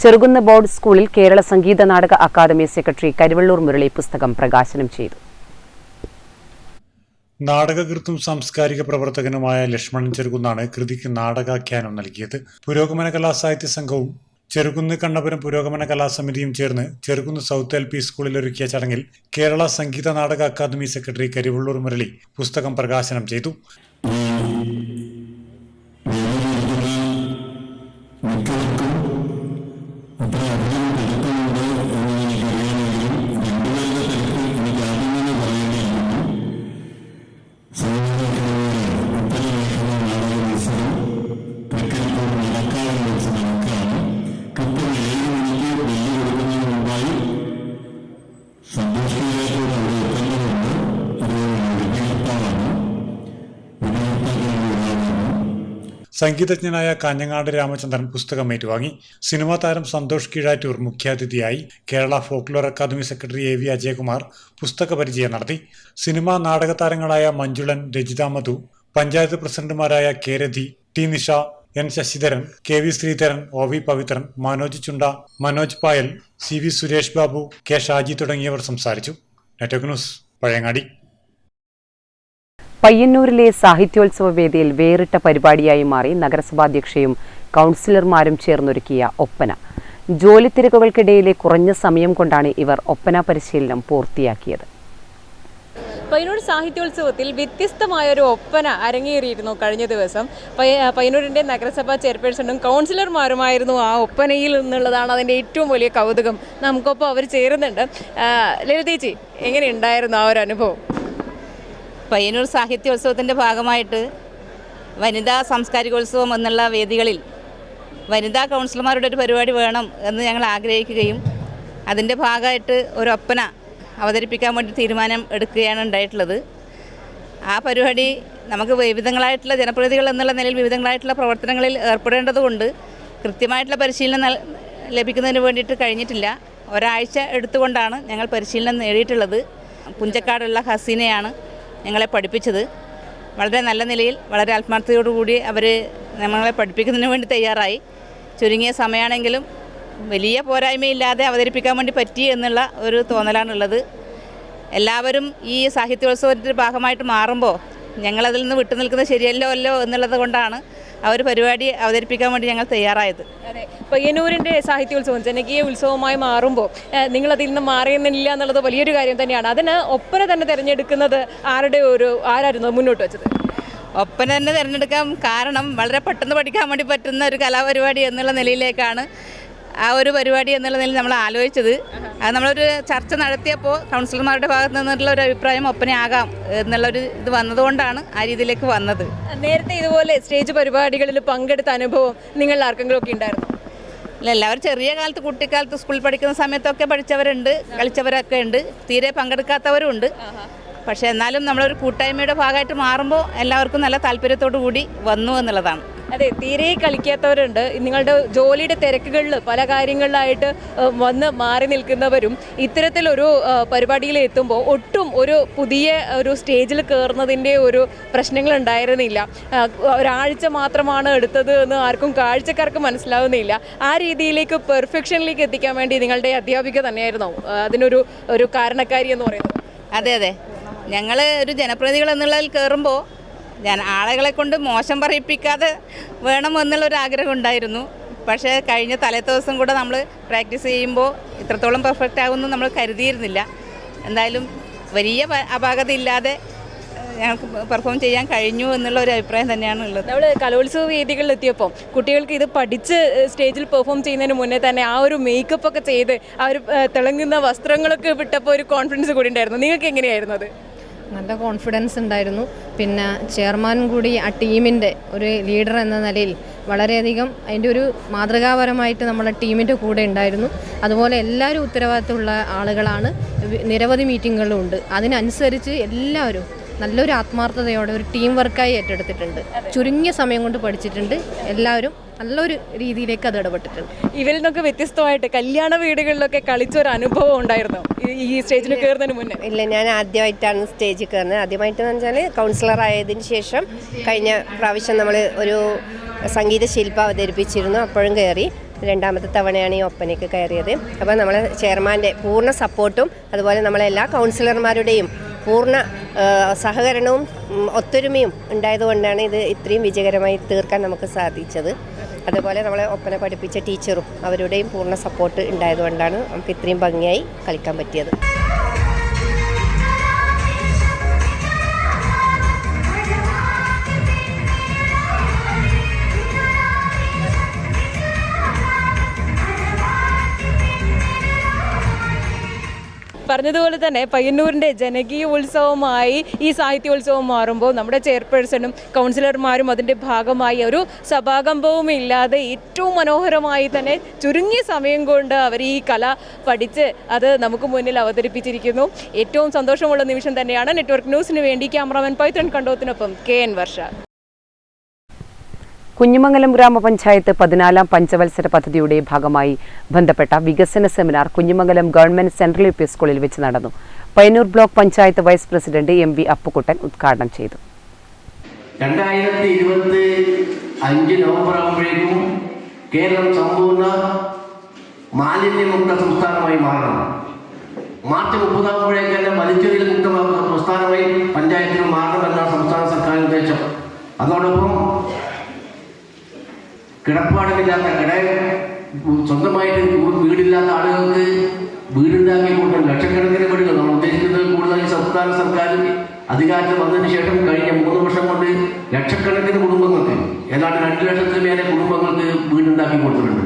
ചെറുകുന്ന് ബോർഡ് സ്കൂളിൽ കേരള സംഗീത നാടക അക്കാദമി സെക്രട്ടറി കരിവള്ളൂർ മുരളി പുസ്തകം പ്രകാശനം ചെയ്തു. നാടകകൃത്തും സാംസ്കാരിക പ്രവർത്തകനുമായ ലക്ഷ്മണൻ ചെറുകുന്നാണ് കൃതിക്ക് നാടകാഖ്യാനം നൽകിയത്. പുരോഗമന കലാസാഹിത്യ സംഘവും ചെറുകുന്ന് കണ്ണപുരം പുരോഗമന കലാസമിതിയും ചേർന്ന് ചെറുകുന്ന് സൗത്ത് LP സ്കൂളിൽ ഒരുക്കിയ ചടങ്ങിൽ കേരള സംഗീത നാടക അക്കാദമി സെക്രട്ടറി കരിവള്ളൂർ മുരളി പുസ്തകം പ്രകാശനം ചെയ്തു. സംഗീതജ്ഞനായ കാഞ്ഞങ്ങാട് രാമചന്ദ്രൻ പുസ്തകം ഏറ്റുവാങ്ങി. സിനിമാ താരം സന്തോഷ് കീഴാറ്റൂർ മുഖ്യാതിഥിയായി. Kerala folklore academy secretary AV Ajayakumar പുസ്തക പരിചയം നടത്തി. സിനിമാ നാടക താരങ്ങളായ മഞ്ജുളൻ, രജിത മധു, പഞ്ചായത്ത് പ്രസിഡന്റുമാരായ K രതി, T Nisha, N Sasidharan, KV Sreedharan, OV Pavithran, Manoj ചുണ്ട, മനോജ് പായൽ, CV സുരേഷ് ബാബു, K ഷാജി തുടങ്ങിയവർ സംസാരിച്ചു. Network news, Pazhayangadi. പയ്യന്നൂരിലെ സാഹിത്യോത്സവ വേദിയിൽ വേറിട്ട പരിപാടിയായി മാറി നഗരസഭാധ്യക്ഷയും കൗൺസിലർമാരും ചേർന്നൊരുക്കിയ ഒപ്പന. ജോലി തിരക്കുകൾക്കിടയിലെ കുറഞ്ഞ സമയം കൊണ്ടാണ് ഇവർ ഒപ്പന പരിശീലനം പൂർത്തിയാക്കിയത്. പയ്യന്നൂർ സാഹിത്യോത്സവത്തിൽ വ്യത്യസ്തമായൊരു ഒപ്പന അരങ്ങേറിയിരുന്നു കഴിഞ്ഞ ദിവസം. പയ്യന്നൂരിൻ്റെ നഗരസഭാ ചെയർപേഴ്സണും കൗൺസിലർമാരുമായിരുന്നു ആ ഒപ്പനയിൽ എന്നുള്ളതാണ് അതിൻ്റെ ഏറ്റവും വലിയ കൗതുകം. നമുക്കൊപ്പം അവർ ചേരുന്നുണ്ട്. ലളിതേച്ചി, എങ്ങനെയുണ്ടായിരുന്നു ആ ഒരു അനുഭവം? പയ്യന്നൂർ സാഹിത്യോത്സവത്തിൻ്റെ ഭാഗമായിട്ട് വനിതാ സാംസ്കാരികോത്സവം എന്നുള്ള വേദികളിൽ വനിതാ കൗൺസിലർമാരുടെ ഒരു പരിപാടി വേണം എന്ന് ഞങ്ങൾ ആഗ്രഹിക്കുകയും അതിൻ്റെ ഭാഗമായിട്ട് ഒരു ഒപ്പന അവതരിപ്പിക്കാൻ വേണ്ടി തീരുമാനം എടുക്കുകയാണ് ഉണ്ടായിട്ടുള്ളത്. ആ പരിപാടി നമുക്ക് വിവിധങ്ങളായിട്ടുള്ള ജനപ്രതിനിധികൾ എന്നുള്ള നിലയിൽ വിവിധങ്ങളായിട്ടുള്ള പ്രവർത്തനങ്ങളിൽ ഏർപ്പെടേണ്ടതുകൊണ്ട് കൃത്യമായിട്ടുള്ള പരിശീലനം ലഭിക്കുന്നതിന് വേണ്ടിയിട്ട് കഴിഞ്ഞിട്ടില്ല. ഒരാഴ്ച എടുത്തുകൊണ്ടാണ് ഞങ്ങൾ പരിശീലനം നേടിയിട്ടുള്ളത്. പുഞ്ചക്കാടുള്ള ഹസീനയാണ് ഞങ്ങളെ പഠിപ്പിച്ചത്. വളരെ നല്ല നിലയിൽ വളരെ ആത്മാർത്ഥതയോടുകൂടി അവർ നമ്മളെ പഠിപ്പിക്കുന്നതിന് വേണ്ടി തയ്യാറായി. ചുരുങ്ങിയ സമയമാണെങ്കിലും വലിയ പോരായ്മയില്ലാതെ അവതരിപ്പിക്കാൻ വേണ്ടി പറ്റി എന്നുള്ള ഒരു തോന്നലാണുള്ളത്. എല്ലാവരും ഈ സാഹിത്യോത്സവത്തിൻ്റെ ഭാഗമായിട്ട് മാറുമ്പോൾ ഞങ്ങളതിൽ നിന്ന് വിട്ടു നിൽക്കുന്നത് ശരിയല്ലോ എന്നുള്ളത് കൊണ്ടാണ് ആ ഒരു പരിപാടി അവതരിപ്പിക്കാൻ വേണ്ടി ഞങ്ങൾ തയ്യാറായത്. അതെ, പയ്യന്നൂരിൻ്റെ സാഹിത്യോത്സവം ജനകീയ ഉത്സവമായി മാറുമ്പോൾ നിങ്ങളതിൽ നിന്ന് മാറിയെന്നില്ല എന്നുള്ളത് വലിയൊരു കാര്യം തന്നെയാണ്. അതിന് ഒപ്പന തന്നെ തിരഞ്ഞെടുക്കുന്നത് ആരായിരുന്നു മുന്നോട്ട് വെച്ചത്? ഒപ്പന തന്നെ തിരഞ്ഞെടുക്കാൻ കാരണം വളരെ പെട്ടെന്ന് പഠിക്കാൻ വേണ്ടി പറ്റുന്ന ഒരു കലാപരിപാടി എന്നുള്ള നിലയിലേക്കാണ് ആ ഒരു പരിപാടി എന്നുള്ള നിലയിൽ നമ്മൾ ആലോചിച്ചത്. അത് നമ്മളൊരു ചർച്ച നടത്തിയപ്പോൾ കൗൺസിലർമാരുടെ ഭാഗത്ത് നിന്നുള്ള ഒരു അഭിപ്രായം ഒപ്പനയാകാം എന്നുള്ളൊരു ഇത് വന്നതുകൊണ്ടാണ് ആ രീതിയിലേക്ക് വന്നത്. നേരത്തെ ഇതുപോലെ സ്റ്റേജ് പരിപാടികളിൽ പങ്കെടുത്ത അനുഭവം നിങ്ങൾ ആർക്കെങ്കിലും ഒക്കെ ഉണ്ടായിരുന്നു? ഇല്ല, എല്ലാവരും ചെറിയ കാലത്ത് കുട്ടിക്കാലത്ത് സ്കൂളിൽ പഠിക്കുന്ന സമയത്തൊക്കെ പഠിച്ചവരുണ്ട്, കളിച്ചവരൊക്കെ ഉണ്ട്, തീരെ പങ്കെടുക്കാത്തവരും ഉണ്ട്. പക്ഷേ എന്നാലും നമ്മളൊരു കൂട്ടായ്മയുടെ ഭാഗമായിട്ട് മാറുമ്പോൾ എല്ലാവർക്കും നല്ല താല്പര്യത്തോടു കൂടി വന്നു എന്നുള്ളതാണ്. അതെ, തീരെ കളിക്കാത്തവരുണ്ട്. നിങ്ങളുടെ ജോലിയുടെ തിരക്കുകളിൽ പല കാര്യങ്ങളിലായിട്ട് വന്ന് മാറി നിൽക്കുന്നവരും ഇത്തരത്തിലൊരു പരിപാടിയിൽ എത്തുമ്പോൾ ഒട്ടും ഒരു പുതിയ ഒരു സ്റ്റേജിൽ കയറുന്നതിൻ്റെ ഒരു പ്രശ്നങ്ങൾ ഉണ്ടായിരുന്നില്ല. ഒരാഴ്ച മാത്രമാണ് എടുത്തത് എന്ന് ആർക്കും കാഴ്ചക്കാർക്ക് മനസ്സിലാവുന്നില്ല. ആ രീതിയിലേക്ക് പെർഫെക്ഷനിലേക്ക് എത്തിക്കാൻ വേണ്ടി നിങ്ങളുടെ അധ്യാപിക തന്നെയായിരുന്നോ അതിനൊരു കാരണക്കാരി എന്ന് പറയുന്നത്? അതെ അതെ, ഞങ്ങൾ ഒരു ജനപ്രതിനിധികൾ എന്നുള്ളതിൽ കയറുമ്പോൾ ആളുകളെ കൊണ്ട് മോശം പറയിപ്പിക്കാതെ വേണമെന്നുള്ളൊരു ആഗ്രഹം ഉണ്ടായിരുന്നു. പക്ഷേ കഴിഞ്ഞ തലേദിവസം കൂടെ നമ്മൾ പ്രാക്ടീസ് ചെയ്യുമ്പോൾ ഇത്രത്തോളം പെർഫെക്റ്റ് ആകുമെന്ന് നമ്മൾ കരുതിയിരുന്നില്ല. എന്തായാലും വലിയ അപാകത ഇല്ലാതെ ഞങ്ങൾക്ക് പെർഫോം ചെയ്യാൻ കഴിഞ്ഞു എന്നുള്ള ഒരു അഭിപ്രായം തന്നെയാണ് ഉള്ളത്. നമ്മൾ കലോത്സവ വേദികളിൽ എത്തിയപ്പോൾ കുട്ടികൾക്ക് ഇത് പഠിച്ച് സ്റ്റേജിൽ പെർഫോം ചെയ്യുന്നതിന് മുന്നേ തന്നെ ആ ഒരു മേക്കപ്പ് ഒക്കെ ചെയ്ത് ആ ഒരു തിളങ്ങുന്ന വസ്ത്രങ്ങളൊക്കെ വിട്ടപ്പോൾ ഒരു കോൺഫിഡൻസ് കൂടി ഉണ്ടായിരുന്നു. നിങ്ങൾക്ക് എങ്ങനെയായിരുന്നു അത്? നല്ല കോൺഫിഡൻസ് ഉണ്ടായിരുന്നു. പിന്നെ ചെയർമാൻ കൂടി ആ ടീമിൻ്റെ ഒരു ലീഡർ എന്ന നിലയിൽ വളരെയധികം അതിൻ്റെ ഒരു മാതൃകാപരമായിട്ട് നമ്മുടെ ടീമിൻ്റെ കൂടെ ഉണ്ടായിരുന്നു. അതുപോലെ എല്ലാവരും ഉത്തരവാദിത്തമുള്ള ആളുകളാണ്. നിരവധി മീറ്റിങ്ങുകളും ഉണ്ട്. അതിനനുസരിച്ച് എല്ലാവരും നല്ലൊരു ആത്മാർത്ഥതയോടെ ഒരു ടീം വർക്കായി ഏറ്റെടുത്തിട്ടുണ്ട്. ചുരുങ്ങിയ സമയം കൊണ്ട് പഠിച്ചിട്ടുണ്ട്. എല്ലാവരും നല്ലൊരു രീതിയിലേക്ക് അത് ഇടപെട്ടിട്ടുണ്ട്. ഇവരിൽ നിന്നൊക്കെ വ്യത്യസ്തമായിട്ട് കല്യാണ വീടുകളിലൊക്കെ കളിച്ചൊരു അനുഭവം ഉണ്ടായിരുന്നോ ഈ സ്റ്റേജിൽ കയറുന്നതിന് മുന്നേ? ഇല്ല, ഞാൻ ആദ്യമായിട്ടാണ് സ്റ്റേജിൽ കയറുന്നത്. ആദ്യമായിട്ടെന്ന് വെച്ചാൽ കൗൺസിലർ ആയതിന് ശേഷം കഴിഞ്ഞ പ്രാവശ്യം നമ്മൾ ഒരു സംഗീത ശില്പം അവതരിപ്പിച്ചിരുന്നു, അപ്പോഴും കയറി. രണ്ടാമത്തെ തവണയാണ് ഈ ഒപ്പനയ്ക്ക് കയറിയത്. അപ്പോൾ നമ്മളെ ചെയർമാൻ്റെ പൂർണ്ണ സപ്പോർട്ടും അതുപോലെ നമ്മളെല്ലാ കൗൺസിലർമാരുടെയും പൂർണ്ണ സഹകരണവും ഒത്തൊരുമയും ഉണ്ടായതുകൊണ്ടാണ് ഇത് ഇത്രയും വിജയകരമായി തീർക്കാൻ നമുക്ക് സാധിച്ചത്. അതുപോലെ നമ്മളെ ഒപ്പന പഠിപ്പിച്ച ടീച്ചറും അവരുടെയും പൂർണ്ണ സപ്പോർട്ട് ഉണ്ടായതുകൊണ്ടാണ് നമുക്ക് ഇത്രയും ഭംഗിയായി കളിക്കാൻ പറ്റിയത്. പറഞ്ഞതുപോലെ തന്നെ പയ്യന്നൂരിൻ്റെ ജനകീയ ഉത്സവമായി ഈ സാഹിത്യോത്സവം മാറുമ്പോൾ നമ്മുടെ ചെയർപേഴ്സണും കൗൺസിലർമാരും അതിൻ്റെ ഭാഗമായി ഒരു സഭാകമ്പവും ഇല്ലാതെ ഏറ്റവും മനോഹരമായി തന്നെ ചുരുങ്ങിയ സമയം കൊണ്ട് അവർ ഈ കല പഠിച്ച് അത് നമുക്ക് മുന്നിൽ അവതരിപ്പിച്ചിരിക്കുന്നു. ഏറ്റവും സന്തോഷമുള്ള നിമിഷം തന്നെയാണ്. നെറ്റ്വർക്ക് ന്യൂസിന് വേണ്ടി ക്യാമറാമാൻ പൈത്തൺ കണ്ടോത്തിനൊപ്പം KN വർഷ. കുഞ്ഞിമംഗലം ഗ്രാമപഞ്ചായത്ത് 14-ാം പഞ്ചവത്സര പദ്ധതിയുടെ ഭാഗമായി ബന്ധപ്പെട്ട വികസന seminar Kunhimangalam government central U P സ്കൂളിൽ വെച്ച് നടന്നു. Payyanur block panchayat vice president MV Appukuttan ഉദ്ഘാടനം ചെയ്തു. 2025 നവംബർ ആകുമ്പോഴേക്കും കേരളം സമ്പൂർണ്ണ മാലിന്യമുക്ത സംസ്ഥാനമായി മാറണം. മാർച്ച് 30 ആകുമ്പോഴേക്ക് തന്നെ വലിച്ചെറിയൽ മുക്ത സംസ്ഥാനമായി പഞ്ചായത്തിന് മാറണമെന്നാണ് സംസ്ഥാന സർക്കാർ ഉദ്ദേശം. അതോടൊപ്പം കിടപ്പാടമില്ലാത്ത സ്വന്തമായിട്ട് വീടില്ലാത്ത ആളുകൾക്ക് വീടുണ്ടാക്കി കൊടുക്കണം. ലക്ഷക്കണക്കിന് വീടുകൾ നമ്മൾ ഉദ്ദേശിക്കുന്നത് കൂടുതൽ സംസ്ഥാന സർക്കാർ അധികാരത്തിൽ വന്നതിന് ശേഷം കഴിഞ്ഞ 3 വർഷം കൊണ്ട് ലക്ഷക്കണക്കിന് കുടുംബങ്ങൾക്ക് ഏതാണ്ട് 2 ലക്ഷത്തിന് മേലെ കുടുംബങ്ങൾക്ക് വീടുണ്ടാക്കി കൊടുത്തിട്ടുണ്ട്.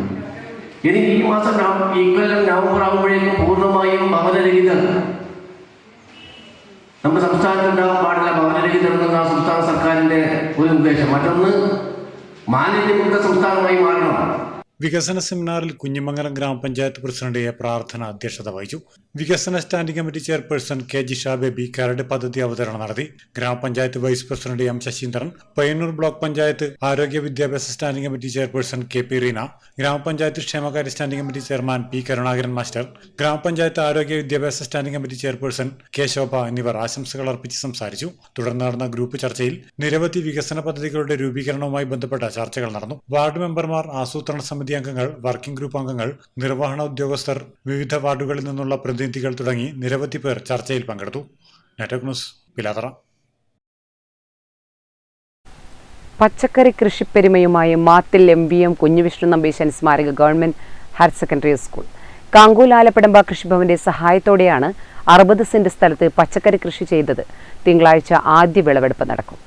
ഇനി ഈ മാസം ഇക്കൊല്ലം നവംബർ ആകുമ്പോഴേക്കും പൂർണ്ണമായും ഭവനരഹിതർ നമ്മുടെ സംസ്ഥാനത്ത് ഉണ്ടാകാൻ പാടില്ല. ഭവനരഹിതർ എന്ന സംസ്ഥാന സർക്കാരിന്റെ ഒരു നിർദ്ദേശം. മറ്റൊന്ന് മാലിന്യമുക്ത സംസ്ഥാനമായി മാറണം. വികസന സെമിനാറിൽ കുഞ്ഞിമംഗലം ഗ്രാമപഞ്ചായത്ത് പ്രസിഡന്റ് എ പ്രാർത്ഥന അധ്യക്ഷത വഹിച്ചു. വികസന standing committee chairperson K Jisha Baby കരട് പദ്ധതി അവതരണം നടത്തി. ഗ്രാമപഞ്ചായത്ത് vice president M Sasheendran, Payyanur block panchayat ആരോഗ്യ വിദ്യാഭ്യാസ standing committee chairperson KP Reena, ഗ്രാമപഞ്ചായത്ത് ക്ഷേമകാര്യ standing committee chairman P Karunakaran master, ഗ്രാമപഞ്ചായത്ത് ആരോഗ്യ വിദ്യാഭ്യാസ standing committee chairperson K Shobha എന്നിവർ ആശംസകൾ അർപ്പിച്ച് സംസാരിച്ചു. തുടർന്ന് നടന്ന ഗ്രൂപ്പ് ചർച്ചയിൽ നിരവധി വികസന പദ്ധതികളുടെ രൂപീകരണവുമായി ബന്ധപ്പെട്ട ചർച്ചകൾ നടന്നു. വാർഡ് മെമ്പർമാർ, ആസൂത്രണ സമിതി അംഗങ്ങൾ, വർക്കിംഗ് ഗ്രൂപ്പ് അംഗങ്ങൾ, നിർവഹണ ഉദ്യോഗസ്ഥർ, വിവിധ വാർഡുകളിൽ നിന്നുള്ള പ്രതിനിധികൾ തുടങ്ങി നിരവധി പേർ ചർച്ചയിൽ പങ്കെടുത്തു. Network news, Pilathara. പച്ചക്കറി കൃഷിപ്പെരുമയുമായി മാത്തിൽ MVM കുഞ്ഞുവിഷ്ണു നമ്പീശൻ സ്മാരക government higher secondary school Kankol Alapadamba കൃഷിഭവന്റെ സഹായത്തോടെയാണ് 60 സെന്റ് സ്ഥലത്ത് പച്ചക്കറി കൃഷി ചെയ്തത്. തിങ്കളാഴ്ച ആദ്യ വിളവെടുപ്പ് നടക്കും.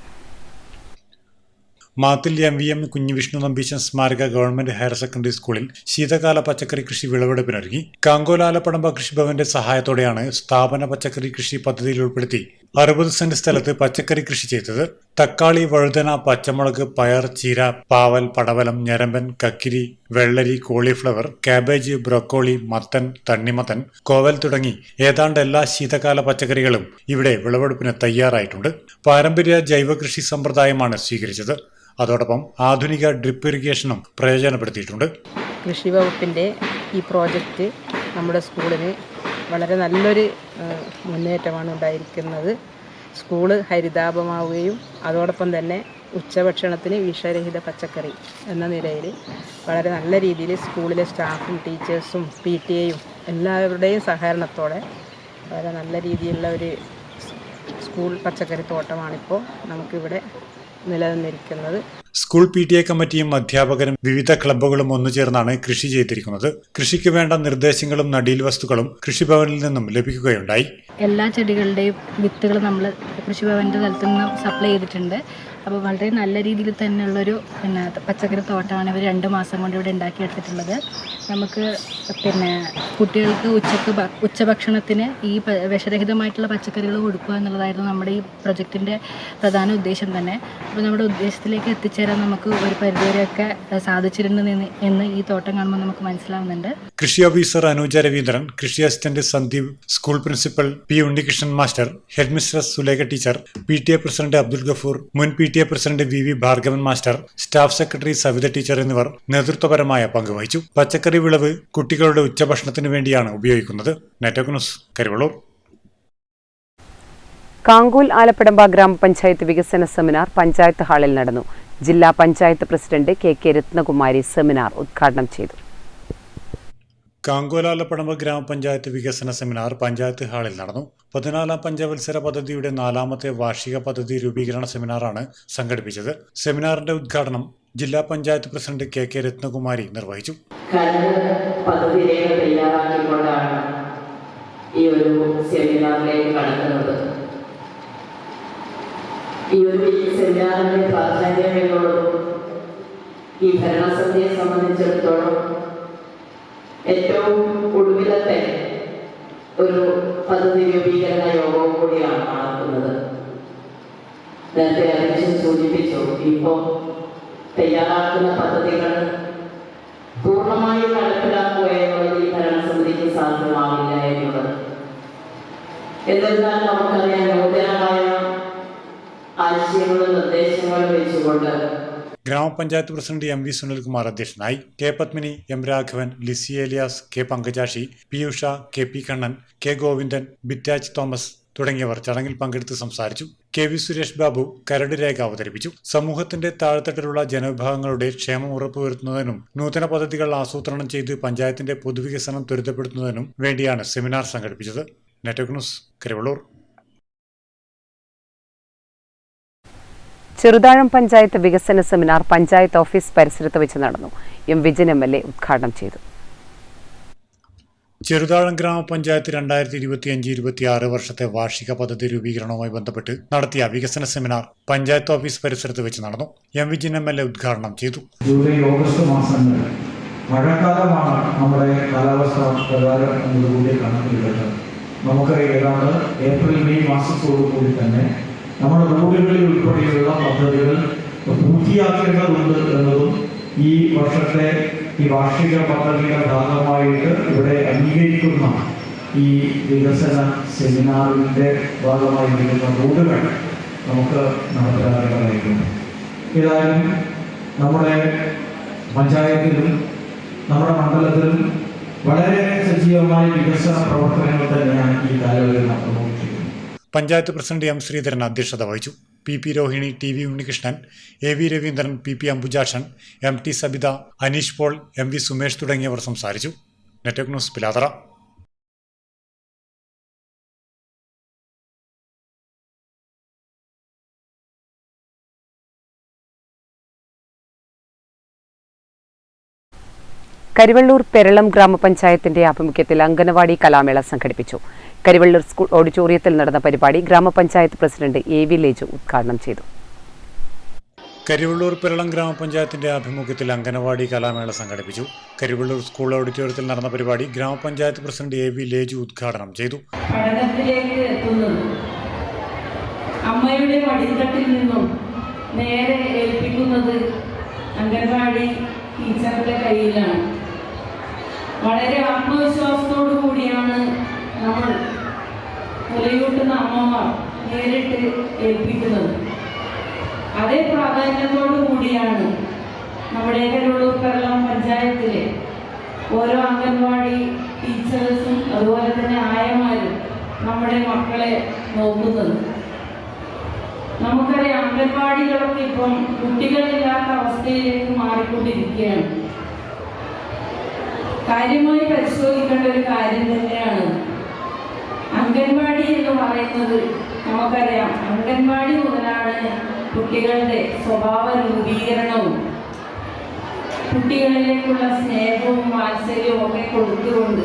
മാത്തിൽ MVM കുഞ്ഞിവിഷ്ണു നമ്പീശൻ സ്മാരക ഗവൺമെന്റ് ഹയർ സെക്കൻഡറി സ്കൂളിൽ ശീതകാല പച്ചക്കറി കൃഷി വിളവെടുപ്പിനൊരുങ്ങി. കാങ്കോലാലപ്പടമ്പ കൃഷിഭവന്റെ സഹായത്തോടെയാണ് സ്ഥാപന പച്ചക്കറി കൃഷി പദ്ധതിയിൽ ഉൾപ്പെടുത്തി 60 സെന്റ് സ്ഥലത്ത് പച്ചക്കറി കൃഷി ചെയ്തത്. തക്കാളി, വഴുതന, പച്ചമുളക്, പയർ, ചീര, പാവൽ, പടവലം, ഞരമ്പൻ, കക്കിരി, വെള്ളരി, കോളിഫ്ലവർ, കാബേജ്, ബ്രൊക്കോളി, മത്തൻ, തണ്ണിമത്തൻ, കോവൽ തുടങ്ങി ഏതാണ്ട് എല്ലാ ശീതകാല പച്ചക്കറികളും ഇവിടെ വിളവെടുപ്പിന് തയ്യാറായിട്ടുണ്ട്. പാരമ്പര്യ ജൈവ കൃഷി സമ്പ്രദായമാണ് സ്വീകരിച്ചത്. അതോടൊപ്പം ആധുനിക ഡ്രിപ്പ് ഇറിഗേഷനും പ്രയോജനപ്പെടുത്തിയിട്ടുണ്ട്. കൃഷി വകുപ്പിൻ്റെ ഈ പ്രോജക്റ്റ് നമ്മുടെ സ്കൂളിന് വളരെ നല്ലൊരു മുന്നേറ്റമാണ് ഉണ്ടായിരിക്കുന്നത്. സ്കൂള് ഹരിതാപമാവുകയും അതോടൊപ്പം തന്നെ ഉച്ചഭക്ഷണത്തിന് വിഷരഹിത പച്ചക്കറി എന്ന നിലയിൽ വളരെ നല്ല രീതിയിൽ സ്കൂളിലെ സ്റ്റാഫും ടീച്ചേഴ്സും PTA-യും എല്ലാവരുടെയും സഹകരണത്തോടെ വളരെ നല്ല രീതിയിലുള്ള ഒരു സ്കൂൾ പച്ചക്കറി തോട്ടമാണിപ്പോൾ നമുക്കിവിടെ നിലനിന്നിരിക്കുന്നത്. സ്കൂൾ PTA കമ്മിറ്റിയും അധ്യാപകരും വിവിധ ക്ലബ്ബുകളും ഒന്നുചേർന്നാണ് കൃഷി ചെയ്തിരിക്കുന്നത്. കൃഷിക്ക് വേണ്ട നിർദ്ദേശങ്ങളും നടീൽ വസ്തുക്കളും കൃഷിഭവനിൽ നിന്നും ലഭിക്കുകയുണ്ടായി. എല്ലാ ചെടികളുടെയും വിത്തുകൾ നമ്മൾ കൃഷിഭവന്റെ തലത്തിൽ നിന്ന് സപ്ലൈ ചെയ്തിട്ടുണ്ട്. അപ്പോൾ വളരെ നല്ല രീതിയിൽ തന്നെയുള്ളൊരു പച്ചക്കറി തോട്ടമാണ് ഇവർ 2 മാസം കൊണ്ട് ഇവിടെ ഉണ്ടാക്കിയെടുത്തിട്ടുള്ളത്. നമുക്ക് കുട്ടികൾക്ക് ഉച്ചഭക്ഷണത്തിന് ഈ വിഷരഹിതമായിട്ടുള്ള പച്ചക്കറികൾ കൊടുക്കുക എന്നുള്ളതായിരുന്നു നമ്മുടെ ഈ പ്രൊജക്റ്റിൻ്റെ പ്രധാന ഉദ്ദേശം തന്നെ. അപ്പോൾ നമ്മുടെ ഉദ്ദേശത്തിലേക്ക് എത്തിച്ചേരാൻ നമുക്ക് ഒരു പരിധിവരെയൊക്കെ സാധിച്ചിട്ടുണ്ട് എന്ന് ഈ തോട്ടം കാണുമ്പോൾ നമുക്ക് മനസ്സിലാവുന്നുണ്ട്. കൃഷി ഓഫീസർ അനുജ രവീന്ദ്രൻ, കൃഷി assistant Sandeep, school principal P. Unnikrishnan master, head mistress Sulekha teacher, PTA president Abdul Gafoor, മുൻ PTA president VV Bhargavan master, staff secretary Savitha teacher എന്നിവർ നേതൃത്വപരമായ പങ്കുവഹിച്ചു. പച്ചക്കറി വിളവ് കുട്ടികളുടെ ഉച്ചഭക്ഷണത്തിന് വേണ്ടിയാണ് ഉപയോഗിക്കുന്നത്. Network news, Karivellur. കാങ്കോൽ ആലപ്പടമ്പ ഗ്രാമപഞ്ചായത്ത് വികസന സെമിനാർ പഞ്ചായത്ത് ഹാളിൽ നടന്നു. ജില്ലാ panchayat president KK Rathnakumari seminar ഉദ്ഘാടനം ചെയ്തു. കാങ്കോലാലപ്പടമ്പ ഗ്രാമപഞ്ചായത്ത് വികസന സെമിനാർ പഞ്ചായത്ത് ഹാളിൽ നടന്നു. 14ാം പഞ്ചവത്സര പദ്ധതിയുടെ 4ാമത്തെ വാർഷിക പദ്ധതി രൂപീകരണ സെമിനാറാണ് സംഘടിപ്പിച്ചത്. സെമിനാറിന്റെ ഉദ്ഘാടനം ജില്ലാ പഞ്ചായത്ത് പ്രസിഡന്റ് KK രത്നകുമാരി നിർവഹിച്ചു. പദ്ധതി രേഖ തയ്യാറാക്കിക്കൊണ്ടാണ് ഈ ഒരു സെമിനാറിലേക്ക് കടക്കുന്നത്. ഈ ഒരു സെമിനാറിന്റെ പ്രാധാന്യം എന്നുള്ളതും ഈ ഭരണസമിതിയെ സംബന്ധിച്ചിടത്തോളം ഏറ്റവും ഒടുവിലത്തെ ഒരു പദ്ധതി രൂപീകരണ യോഗവും കൂടിയാണ് നടക്കുന്നത്. നേരത്തെ അധ്യക്ഷൻ സൂചിപ്പിച്ചു, ഇപ്പോൾ തയ്യാറാക്കുന്ന പദ്ധതികൾ പൂർണ്ണമായും നടപ്പിലാക്കുക എന്നുള്ളത് ഈ ഭരണസമിതിക്ക് സാധ്യമാവില്ല എന്നുള്ളത്. എന്നിരുന്നാൽ നമുക്കറിയാം, നൂതനമായ ആശയങ്ങളും നിർദ്ദേശങ്ങളും വെച്ചുകൊണ്ട് ഗ്രാമപഞ്ചായത്ത് പ്രസിഡന്റ് MV സുനിൽകുമാർ അധ്യക്ഷനായി. K. Padmini, M. Raghavan, Lissy Elias, K. Pankajakshi, P. Usha, KP Kannan, K. Govindan, ബിറ്റാച്ച് തോമസ് തുടങ്ങിയവർ ചടങ്ങിൽ പങ്കെടുത്ത് സംസാരിച്ചു. KV സുരേഷ് ബാബു കരട് രേഖ അവതരിപ്പിച്ചു. സമൂഹത്തിന്റെ താഴെത്തട്ടിലുള്ള ജനവിഭാഗങ്ങളുടെ ക്ഷേമം ഉറപ്പുവരുത്തുന്നതിനും നൂതന പദ്ധതികൾ ആസൂത്രണം ചെയ്ത് പഞ്ചായത്തിന്റെ പൊതുവികസനം ത്വരിതപ്പെടുത്തുന്നതിനും വേണ്ടിയാണ് സെമിനാർ സംഘടിപ്പിച്ചത്. Network news, Karivellur. ചെറുതാഴം പഞ്ചായത്ത് വികസന സെമിനാർ പഞ്ചായത്ത് ഓഫീസ് പരിസരത്ത് വെച്ച് നടന്നു. M. വിജയൻ MLA ഉദ്ഘാടനം ചെയ്തു. ചെറുതാഴം ഗ്രാമപഞ്ചായത്ത് 2025-26 വർഷത്തെ വാർഷിക പദ്ധതി രൂപീകരണവുമായി ബന്ധപ്പെട്ട് നടത്തിയ വികസന സെമിനാർ പഞ്ചായത്ത് ഓഫീസ് പരിസരത്ത് വെച്ച് നടന്നു. M. വിജയൻ MLA ഉദ്ഘാടനം ചെയ്തു. ജൂലൈ ഓഗസ്റ്റ് മാസങ്ങൾ മഴക്കാലമാണ് നമ്മുടെ കാലാവസ്ഥ പ്രകാരം എന്നതുകൂടി കണക്കിലെടുത്തത്. നമുക്കറിയാം, ഏതാണ്ട് ഏപ്രിൽ മെയ് മാസത്തോടുകൂടി തന്നെ നമ്മുടെ റോഡുകളിൽ ഉൾപ്പെടെയുള്ള പദ്ധതികൾ പൂർത്തിയാക്കേണ്ടതുണ്ട് എന്നതും ഈ വർഷത്തെ ഈ വാർഷിക പദ്ധതിയുടെ ഭാഗമായിട്ട് ഇവിടെ അംഗീകരിക്കുന്ന ഈ വികസന സെമിനാറിൻ്റെ ഭാഗമായിരിക്കുന്ന റോഡുകൾ നമുക്ക് നടപ്പിലാക്കേണ്ടതായിട്ടുണ്ട്. ഏതായാലും നമ്മുടെ പഞ്ചായത്തിലും നമ്മുടെ മണ്ഡലത്തിലും വളരെ സജീവമായ വികസന പ്രവർത്തനങ്ങൾ തന്നെയാണ് ഈ കാലയളവിൽ നടന്നുകൊണ്ടിരിക്കുന്നത്. Panchayat president M. ശ്രീധരൻ അധ്യക്ഷത വഹിച്ചു. PP Rohini, TV Unnikrishnan, AV Raveendran, PP Ambujakshan, MT Sabitha, Aneesh Paul, MV Sumesh തുടങ്ങിയവർ സംസാരിച്ചു. Network news, Pilathara. കരിവള്ളൂർ പെരളം ഗ്രാമപഞ്ചായത്തിന്റെ ആഭിമുഖ്യത്തിൽ അംഗനവാടി കലാമേള സംഘടിപ്പിച്ചു. കരിവള്ളൂർ സ്കൂൾ ഓഡിറ്റോറിയത്തിൽ നടന്ന പരിപാടി ഗ്രാമപഞ്ചായത്ത് പ്രസിഡന്റ് AV ലേജു ഉദ്ഘാടനം ചെയ്തു. കരിവള്ളൂർ പിരളം ഗ്രാമപഞ്ചായത്തിന്റെ ആഭിമുഖ്യത്തിൽ അംഗനവാടി കലാമേള സംഘടിപ്പിച്ചു. കരിവള്ളൂർ സ്കൂൾ ഓഡിറ്റോറിയത്തിൽ നടന്ന പരിപാടി ഗ്രാമപഞ്ചായത്ത് പ്രസിഡന്റ് എ വി ലേജു ഉദ്ഘാടനം ചെയ്തു. പഠനത്തിലേക്ക് എത്തുന്നത് അമ്മയുടെ മടിത്തട്ടിൽ നിന്നും നേരെ ഏൽപ്പിക്കുന്നത് അംഗനവാടി ടീച്ചറുടെ കയ്യിലാണ്. വളരെ ആത്മവിശ്വാസത്തോടു കൂടിയാണ് നമ്മൾ മുലയൂട്ടുന്ന അമ്മമാർ നേരിട്ട് ഏൽപ്പിക്കുന്നത്. അതേ പ്രാധാന്യത്തോടു കൂടിയാണ് നമ്മുടെ കരിവള്ളൂർ പിരളം പഞ്ചായത്തിലെ ഓരോ അംഗൻവാടി ടീച്ചേഴ്സും അതുപോലെ തന്നെ ആയമാരും നമ്മുടെ മക്കളെ നോക്കുന്നത്. നമുക്കറിയാം, അംഗൻവാടികളൊക്കെ ഇപ്പം കുട്ടികളില്ലാത്ത അവസ്ഥയിലേക്ക് മാറിക്കൊണ്ടിരിക്കുകയാണ്. കാര്യമായി പരിശോധിക്കേണ്ട ഒരു കാര്യം തന്നെയാണ്. അംഗൻവാടി എന്ന് പറയുന്നത് നമുക്കറിയാം, അംഗൻവാടി മുതലാണ് കുട്ടികളുടെ സ്വഭാവ രൂപീകരണവും കുട്ടികളിലേക്കുള്ള സ്നേഹവും വാത്സല്യവും ഒക്കെ കൊടുത്തുകൊണ്ട്.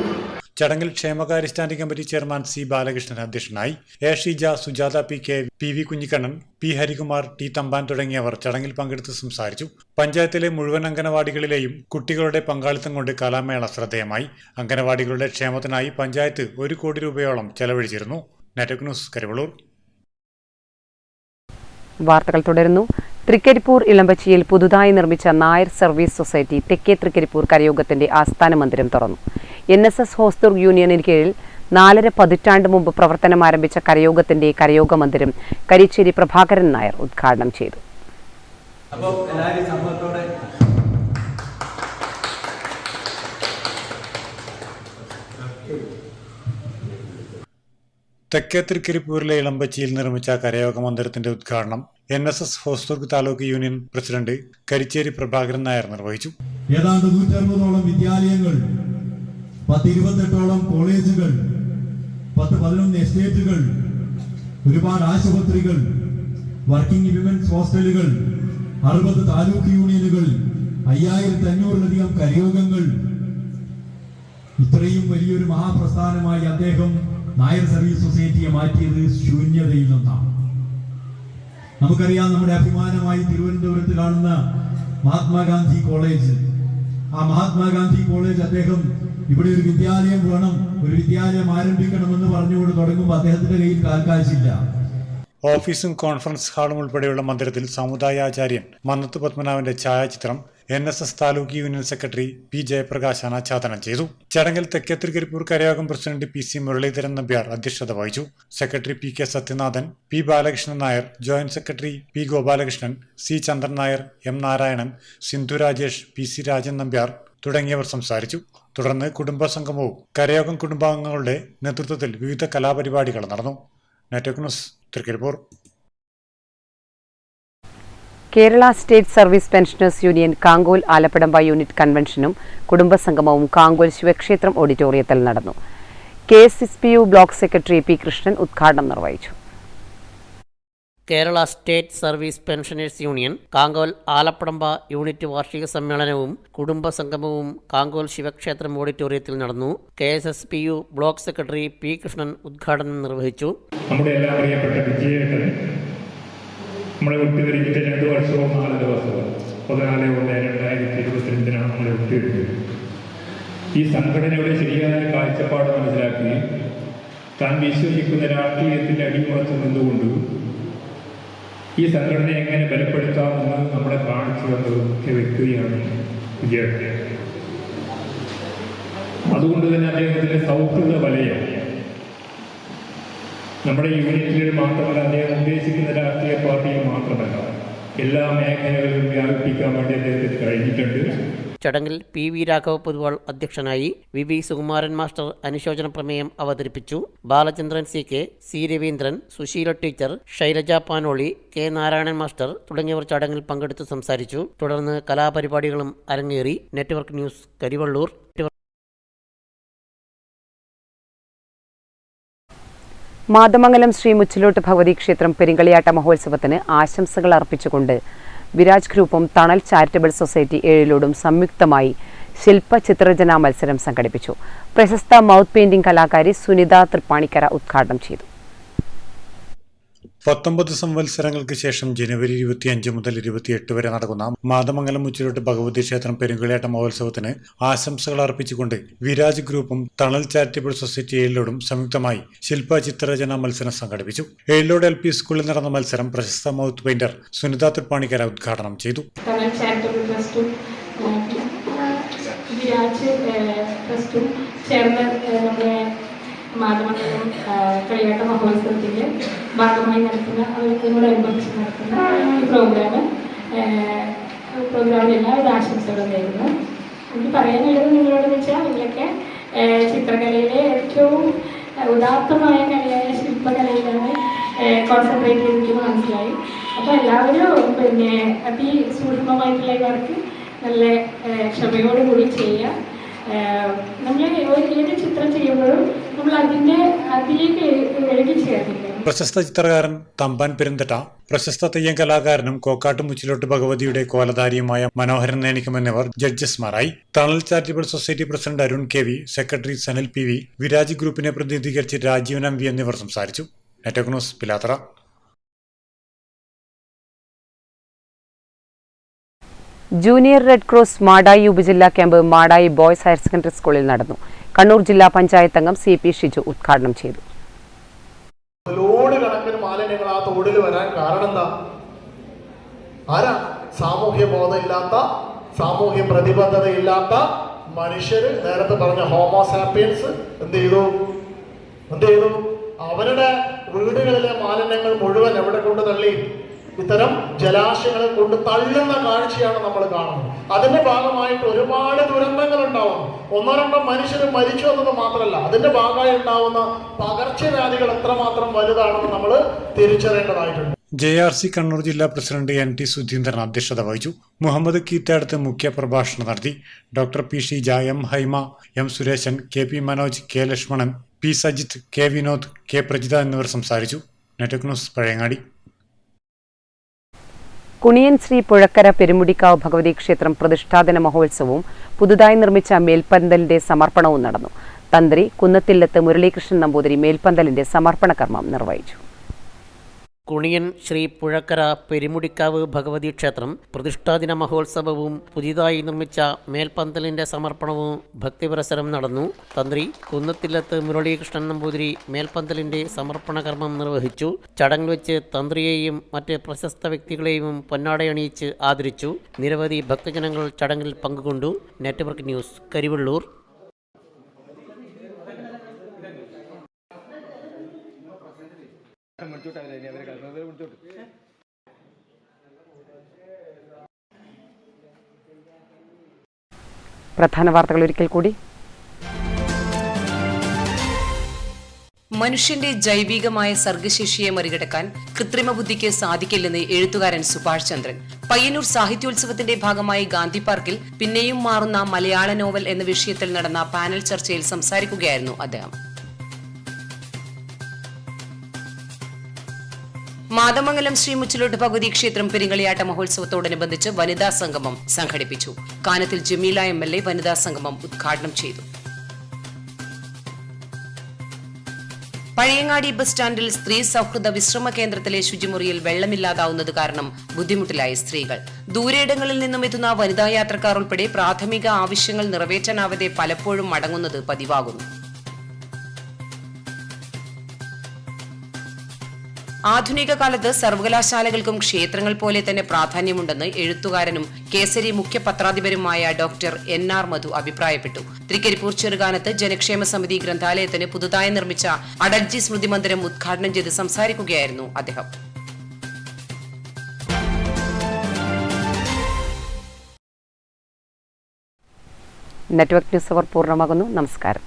ചടങ്ങിൽ ക്ഷേമകാര്യ standing committee chairman C Balakrishnan അധ്യക്ഷനായി. A Sheeja, Sujatha P K, P V Kunhikannan, P Harikumar, T Thampan തുടങ്ങിയവർ ചടങ്ങിൽ പങ്കെടുത്ത് സംസാരിച്ചു. പഞ്ചായത്തിലെ മുഴുവൻ അംഗനവാടികളിലെയും കുട്ടികളുടെ പങ്കാളിത്തം കൊണ്ട് കലാമേള ശ്രദ്ധേയമായി. അംഗനവാടികളുടെ ക്ഷേമത്തിനായി പഞ്ചായത്ത് 1 കോടി രൂപയോളം ചെലവഴിച്ചിരുന്നു. Network news, Karivellur. വാർത്തകൾ തുടരുന്നു. തൃക്കരിപ്പൂർ ഇളമ്പച്ചിയിൽ പുതുതായി നിർമ്മിച്ച നായർ സർവീസ് സൊസൈറ്റി തെക്കേ തൃക്കരിപ്പൂർ കരയോഗത്തിന്റെ ആസ്ഥാന മന്ദിരം തുറന്നു. NSS ഹോസ്ദുർഗ് യൂണിയനിന് കീഴിൽ 4.5 പതിറ്റാണ്ട് മുമ്പ് പ്രവർത്തനം ആരംഭിച്ച കരയോഗത്തിന്റെ കരയോഗ മന്ദിരം കരിച്ചേരി പ്രഭാകരൻ നായർ ഉദ്ഘാടനം ചെയ്തു. തെക്കേ തൃക്കരിപ്പൂരിലെ ഇളമ്പച്ചിയിൽ നിർമ്മിച്ച കരയോഗ മന്ദിരത്തിന്റെ ഉദ്ഘാടനം NSS Hosdurg taluk union president Karichery Prabhakaran Nair നിർവഹിച്ചു. ഏതാണ്ട് 160ഓളം വിദ്യാലയങ്ങൾ, 10-28ഓളം കോളേജുകൾ, 10-11 എസ്റ്റേറ്റുകൾ, ഒരുപാട് ആശുപത്രികൾ, വർക്കിംഗ് വിമൻസ് ഹോസ്റ്റലുകൾ, 60 താലൂക്ക് യൂണിയനുകൾ, 5500-ലധികം കരയോഗങ്ങൾ. ഇത്രയും വലിയൊരു മഹാപ്രസ്ഥാനമായി അദ്ദേഹം നായർ സർവീസ് സൊസൈറ്റിയെ മാറ്റിയത് ശൂന്യതയിൽ നിന്നാണ്. നമുക്കറിയാം, നമ്മുടെ അഭിമാനമായി തിരുവനന്തപുരത്ത് കാണുന്ന മഹാത്മാഗാന്ധി കോളേജ്, ആ മഹാത്മാഗാന്ധി കോളേജ് അദ്ദേഹം ഇവിടെ ഒരു വിദ്യാലയം വേണം, ഒരു വിദ്യാലയം ആരംഭിക്കണമെന്ന് പറഞ്ഞുകൊണ്ട് തുടങ്ങുമ്പോൾ അദ്ദേഹത്തിന്റെ കയ്യിൽ കാൽക്കാശില്ല. ഓഫീസും കോൺഫറൻസ് ഹാളും ഉൾപ്പെടെയുള്ള മന്ദിരത്തിൽ സമുദായാചാര്യൻ മന്നത്ത് പത്മനാഭന്റെ ഛായാചിത്രം NSS taluk union secretary P Jayaprakash അനാച്ഛാദനം ചെയ്തു. ചടങ്ങിൽ തെക്കേ തൃക്കരിപ്പൂർ കരയോഗം പ്രസിഡന്റ് PC മുരളീധരൻ നമ്പ്യാർ അധ്യക്ഷത വഹിച്ചു. Secretary PK Sathyanathan, P Balakrishnan Nair, joint secretary P Gopalakrishnan, C Chandran Nair, M Narayanan, Sindhu Rajesh, PC Rajan Nambiar തുടങ്ങിയവർ സംസാരിച്ചു. തുടർന്ന് കുടുംബസംഗമവും കരയോഗം കുടുംബാംഗങ്ങളുടെ നേതൃത്വത്തിൽ വിവിധ കലാപരിപാടികൾ നടന്നു. Network news, Trikaripur. Kerala state service pensioners union Kankol Alapadamba unit കൺവെൻഷനും കുടുംബസംഗമവും കാങ്കോൽ ശിവക്ഷേത്രം ഓഡിറ്റോറിയത്തിൽ നടന്നു. KSSPU block secretary P Krishnan ഉദ്ഘാടനം നിർവഹിച്ചു. Kerala state service pensioners union Kankol Alapadamba unit വാർഷിക സമ്മേളനവും കുടുംബസംഗമവും കാങ്കോൽ ശിവക്ഷേത്രം ഓഡിറ്റോറിയത്തിൽ നടന്നു. KSSPU block secretary P Krishnan ഉദ്ഘാടനം നിർവഹിച്ചു. നമ്മുടെ എല്ലാം പ്രിയപ്പെട്ട വിജയേട്ടൻ നമ്മളെ വിട്ടുപിരിഞ്ഞിട്ട് 2 വർഷവും 4 ദിവസവും 14/1/2022 നമ്മളെ വിട്ടുപിരിഞ്ഞത്. ഈ സംഘടനയുടെ ശരിയായ കാഴ്ചപ്പാട് മനസ്സിലാക്കുകയും താൻ വിശ്വസിക്കുന്ന രാഷ്ട്രീയത്തിൻ്റെ അടിമുറച്ച് നിന്നുകൊണ്ട് ഈ സംഘടന എങ്ങനെ ബലപ്പെടുത്താമെന്ന് നമ്മളെ കാണിച്ചു തന്ന മുഖ്യ വ്യക്തിയാണ് വിജയേട്ടൻ. അതുകൊണ്ട് തന്നെ അദ്ദേഹത്തിൻ്റെ സൗഹൃദ വലയം നമ്മുടെ യൂണിറ്റിൽ മാത്രമല്ല, അദ്ദേഹം ഉദ്ദേശിക്കുന്ന രാഷ്ട്രീയ പാർട്ടിയിൽ മാത്രമല്ല, എല്ലാ മേഖലകളിലും വ്യാപിപ്പിക്കാൻ വേണ്ടി അദ്ദേഹത്തിന് കഴിഞ്ഞിട്ടുണ്ട്. ചടങ്ങിൽ PV രാഘവ പൊതുവാൾ അധ്യക്ഷനായി. VV സുകുമാരൻ മാസ്റ്റർ അനുശോചന പ്രമേയം അവതരിപ്പിച്ചു. Balachandran CK, C Raveendran, Susheela teacher, Shailaja Panoli, K Narayanan master തുടങ്ങിയവർ ചടങ്ങിൽ പങ്കെടുത്ത് സംസാരിച്ചു. തുടർന്ന് കലാപരിപാടികളും അരങ്ങേറി. Network news, Karivellur. മാതമംഗലം ശ്രീ മുച്ചിലോട്ട് ഭഗവതി ക്ഷേത്രം പെരിങ്കളിയാട്ട മഹോത്സവത്തിന് ആശംസകൾ അർപ്പിച്ചുകൊണ്ട് വിരാജ് ഗ്രൂപ്പും തണൽ ചാരിറ്റബിൾ സൊസൈറ്റി ഏഴിലോടും സംയുക്തമായി ശില്പ ചിത്രരചനാ മത്സരം സംഘടിപ്പിച്ചു. പ്രശസ്ത മൗത്ത് പെയിന്റിംഗ് കലാകാരി സുനിത തൃപ്പാണിക്കര ഉദ്ഘാടനം ചെയ്തു. 19 സംവത്സരങ്ങൾക്ക് ശേഷം ജനുവരി 25 മുതൽ 28 വരെ നടക്കുന്ന മാതമംഗലം മുച്ചിലോട്ട് ഭഗവതി ക്ഷേത്രം പെരുങ്കളിയാട്ട മഹോത്സവത്തിന് ആശംസകൾ അർപ്പിച്ചുകൊണ്ട് വിരാജ് ഗ്രൂപ്പും തണൽ ചാരിറ്റബിൾ സൊസൈറ്റി ഏഴിലോടും സംയുക്തമായി ശില്പ ചിത്രരചന മത്സരം സംഘടിപ്പിച്ചു. ഏഴിലോട് LP സ്കൂളിൽ നടന്ന മത്സരം പ്രശസ്ത മൗത്ത് പെയിന്റർ സുനിത തൃപ്പാണിക്കര ഉദ്ഘാടനം ചെയ്തു. മാതമംഗലം കളിയാട്ട മഹോത്സവത്തിൻ്റെ ഭാഗമായി നടത്തുന്ന അതിനോടനുബന്ധിച്ച് നടത്തുന്ന ഈ പ്രോഗ്രാമിൽ എല്ലാവിധ ആശംസകളും നേരുന്നു. എനിക്ക് പറയാനുള്ളത് നിങ്ങളോടെന്ന് വെച്ചാൽ നിങ്ങളൊക്കെ ചിത്രകലയിലെ ഏറ്റവും ഉദാത്തമായ കലയായ ശില്പകലയിലാണ് കോൺസെൻട്രേറ്റ് ചെയ്തിരിക്കുന്നത് മനസ്സിലായി. അപ്പോൾ എല്ലാവരും അതിസൂക്ഷ്മമായിട്ടുള്ള വർക്ക് നല്ല ക്ഷമയോടുകൂടി ചെയ്യുക. നമ്മൾ ഏത് ചിത്രം ചെയ്യുമ്പോഴും നമ്മൾ അതിലേക്ക് എഴുതി ചേർന്നില്ല. പ്രശസ്ത ചിത്രകാരൻ തമ്പാൻ പെരുന്തട്ട, പ്രശസ്ത തെയ്യം കലാകാരനും കോക്കാട്ട് മുച്ചിലോട്ട് ഭഗവതിയുടെ കോലധാരിയുമായ മനോഹരൻ നേനിക്കം എന്നിവർ ജഡ്ജസ്മാരായി. Thanal charitable society president Arun KV, secretary Sanal PV, Viraj ഗ്രൂപ്പിനെ പ്രതിനിധീകരിച്ച് രാജീവൻ MV എന്നിവർ സംസാരിച്ചു. Network news Pilathara. Junior red cross Madayi ഉപജില്ലാ camp Madayi boys higher secondary സ്കൂളിൽ നടന്നു. കണ്ണൂർ ജില്ലാ പഞ്ചായത്ത് അംഗം CP ഷിജു ഉദ്ഘാടനം ചെയ്തു. ലോഡ് കണക്കിന് മാലിന്യങ്ങൾ ആ തോടിൽ വരാൻ കാരണം എന്താ? ആരാ? സാമൂഹ്യ ബോധമില്ലാത്ത, സാമൂഹ്യ പ്രതിബദ്ധതയില്ലാത്ത മനുഷ്യര്. നേരത്തെ പറഞ്ഞ ഹോമോസാപ്പിയൻസ് എന്ത് ചെയ്തു? അവരുടെ വീടുകളിലെ മാലിന്യങ്ങൾ മുഴുവൻ എവിടെ കൊണ്ട് തള്ളി? ഇത്തരം ജലാശയങ്ങളെ കൊണ്ട് തള്ളുന്ന കാഴ്ചയാണ് നമ്മൾ കാണുന്നത്. അതിന്റെ ഭാഗമായിട്ട് ഒരുപാട് ദുരന്തങ്ങൾ ഉണ്ടാവുന്നു. 1-2 മനുഷ്യർ മരിച്ചു എന്നത് മാത്രമല്ല, അതിന്റെ ഭാഗമായി ഉണ്ടാവുന്ന പകർച്ചവ്യാധികൾ എത്രമാത്രം വലുതാണെന്ന് നമ്മൾ തിരിച്ചറിയേണ്ടതായിട്ടുണ്ട്. JRC കണ്ണൂർ ജില്ലാ പ്രസിഡന്റ് NT സുധീന്ദ്രൻ അധ്യക്ഷത വഹിച്ചു. മുഹമ്മദ് കീറ്റാടത്ത് മുഖ്യ പ്രഭാഷണം നടത്തി. Doctor P Sheeja, M Haima, M Sureshan, KP Manoj, K Lakshmanan, P Sajith, K Vinod, K Prajitha എന്നിവർ സംസാരിച്ചു. Network news Pazhayangadi. കുണിയൻ ശ്രീ പുഴക്കര പെരുമുടിക്കാവ് ഭഗവതി ക്ഷേത്രം പ്രതിഷ്ഠാദിന മഹോത്സവവും പുതുതായി നിർമ്മിച്ച മേൽപ്പന്തലിന്റെ സമർപ്പണവും നടന്നു. തന്ത്രി കുന്നത്തില്ലത്ത് മുരളീകൃഷ്ണൻ നമ്പൂതിരി മേൽപ്പന്തലിന്റെ സമർപ്പണ കർമ്മം നിർവഹിച്ചു. കുണിയൻ ശ്രീ പുഴക്കര പെരുമുടിക്കാവ് ഭഗവതി ക്ഷേത്രം പ്രതിഷ്ഠാദിന മഹോത്സവവും പുതിയതായി നിർമ്മിച്ച മേൽപ്പന്തലിന്റെ സമർപ്പണവും ഭക്തിപുരസരം നടന്നു. തന്ത്രി കുന്നത്തില്ലത്ത് മുരളീകൃഷ്ണൻ നമ്പൂതിരി മേൽപ്പന്തലിന്റെ സമർപ്പണ കർമ്മം നിർവഹിച്ചു. ചടങ്ങിൽ വെച്ച് തന്ത്രിയെയും മറ്റ് പ്രശസ്ത വ്യക്തികളെയും പൊന്നാടയണിയിച്ച് ആദരിച്ചു. നിരവധി ഭക്തജനങ്ങൾ ചടങ്ങിൽ പങ്കുകൊണ്ടു. Network news Karivellur. പ്രധാന വാർത്തകൾ ഒരിക്കൽ കൂടി. മനുഷ്യന്റെ ജൈവികമായ സർഗശേഷിയെ മറികടക്കാൻ കൃത്രിമ ബുദ്ധിക്ക് സാധിക്കില്ലെന്ന് എഴുത്തുകാരൻ സുഭാഷ് ചന്ദ്രൻ. പയ്യന്നൂർ സാഹിത്യോത്സവത്തിന്റെ ഭാഗമായി ഗാന്ധി പാർക്കിൽ പിന്നെയും മാറുന്ന മലയാള നോവൽ എന്ന വിഷയത്തിൽ നടന്ന പാനൽ ചർച്ചയിൽ സംസാരിക്കുകയായിരുന്നു അദ്ദേഹം. മാതമംഗലം ശ്രീ മുച്ചിലോട്ട് ഭഗവതി ക്ഷേത്രം പെരുങ്കളിയാട്ട മഹോത്സവത്തോടനുബന്ധിച്ച് വനിതാ സംഗമം സംഘടിപ്പിച്ചു. കാനത്തിൽ ജമീല MLA വനിതാ സംഗമം ഉദ്ഘാടനം ചെയ്തു. പഴയങ്ങാടി ബസ് സ്റ്റാൻഡിൽ സ്ത്രീ സൗഹൃദ വിശ്രമ കേന്ദ്രത്തിലെ ശുചിമുറിയിൽ വെള്ളമില്ലാതാവുന്നത് കാരണം ബുദ്ധിമുട്ടിലായി സ്ത്രീകൾ. ദൂരയിടങ്ങളിൽ നിന്നും എത്തുന്ന വനിതാ യാത്രക്കാർ ഉൾപ്പെടെ പ്രാഥമിക ആവശ്യങ്ങൾ നിറവേറ്റാനാവാതെ പലപ്പോഴും മടങ്ങുന്നത് പതിവാകുന്നു. ആധുനിക കാലത്ത് സർവകലാശാലകൾക്കും ക്ഷേത്രങ്ങൾ പോലെ തന്നെ പ്രാധാന്യമുണ്ടെന്ന് എഴുത്തുകാരനും കേസരി മുഖ്യ പത്രാധിപരുമായ ഡോക്ടർ NR മധു അഭിപ്രായപ്പെട്ടു. തൃക്കരിപ്പൂർ ചെറുകാനത്ത് ജനക്ഷേമ സമിതി ഗ്രന്ഥാലയത്തിന് പുതുതായി നിർമ്മിച്ച അടൽജി സ്മൃതി മന്ദിരം ഉദ്ഘാടനം ചെയ്ത് സംസാരിക്കുകയായിരുന്നു അദ്ദേഹം. നെറ്റ്വർക്ക് ന്യൂസ് അവർ പൂർണ്ണമാകുന്നു. നമസ്കാരം.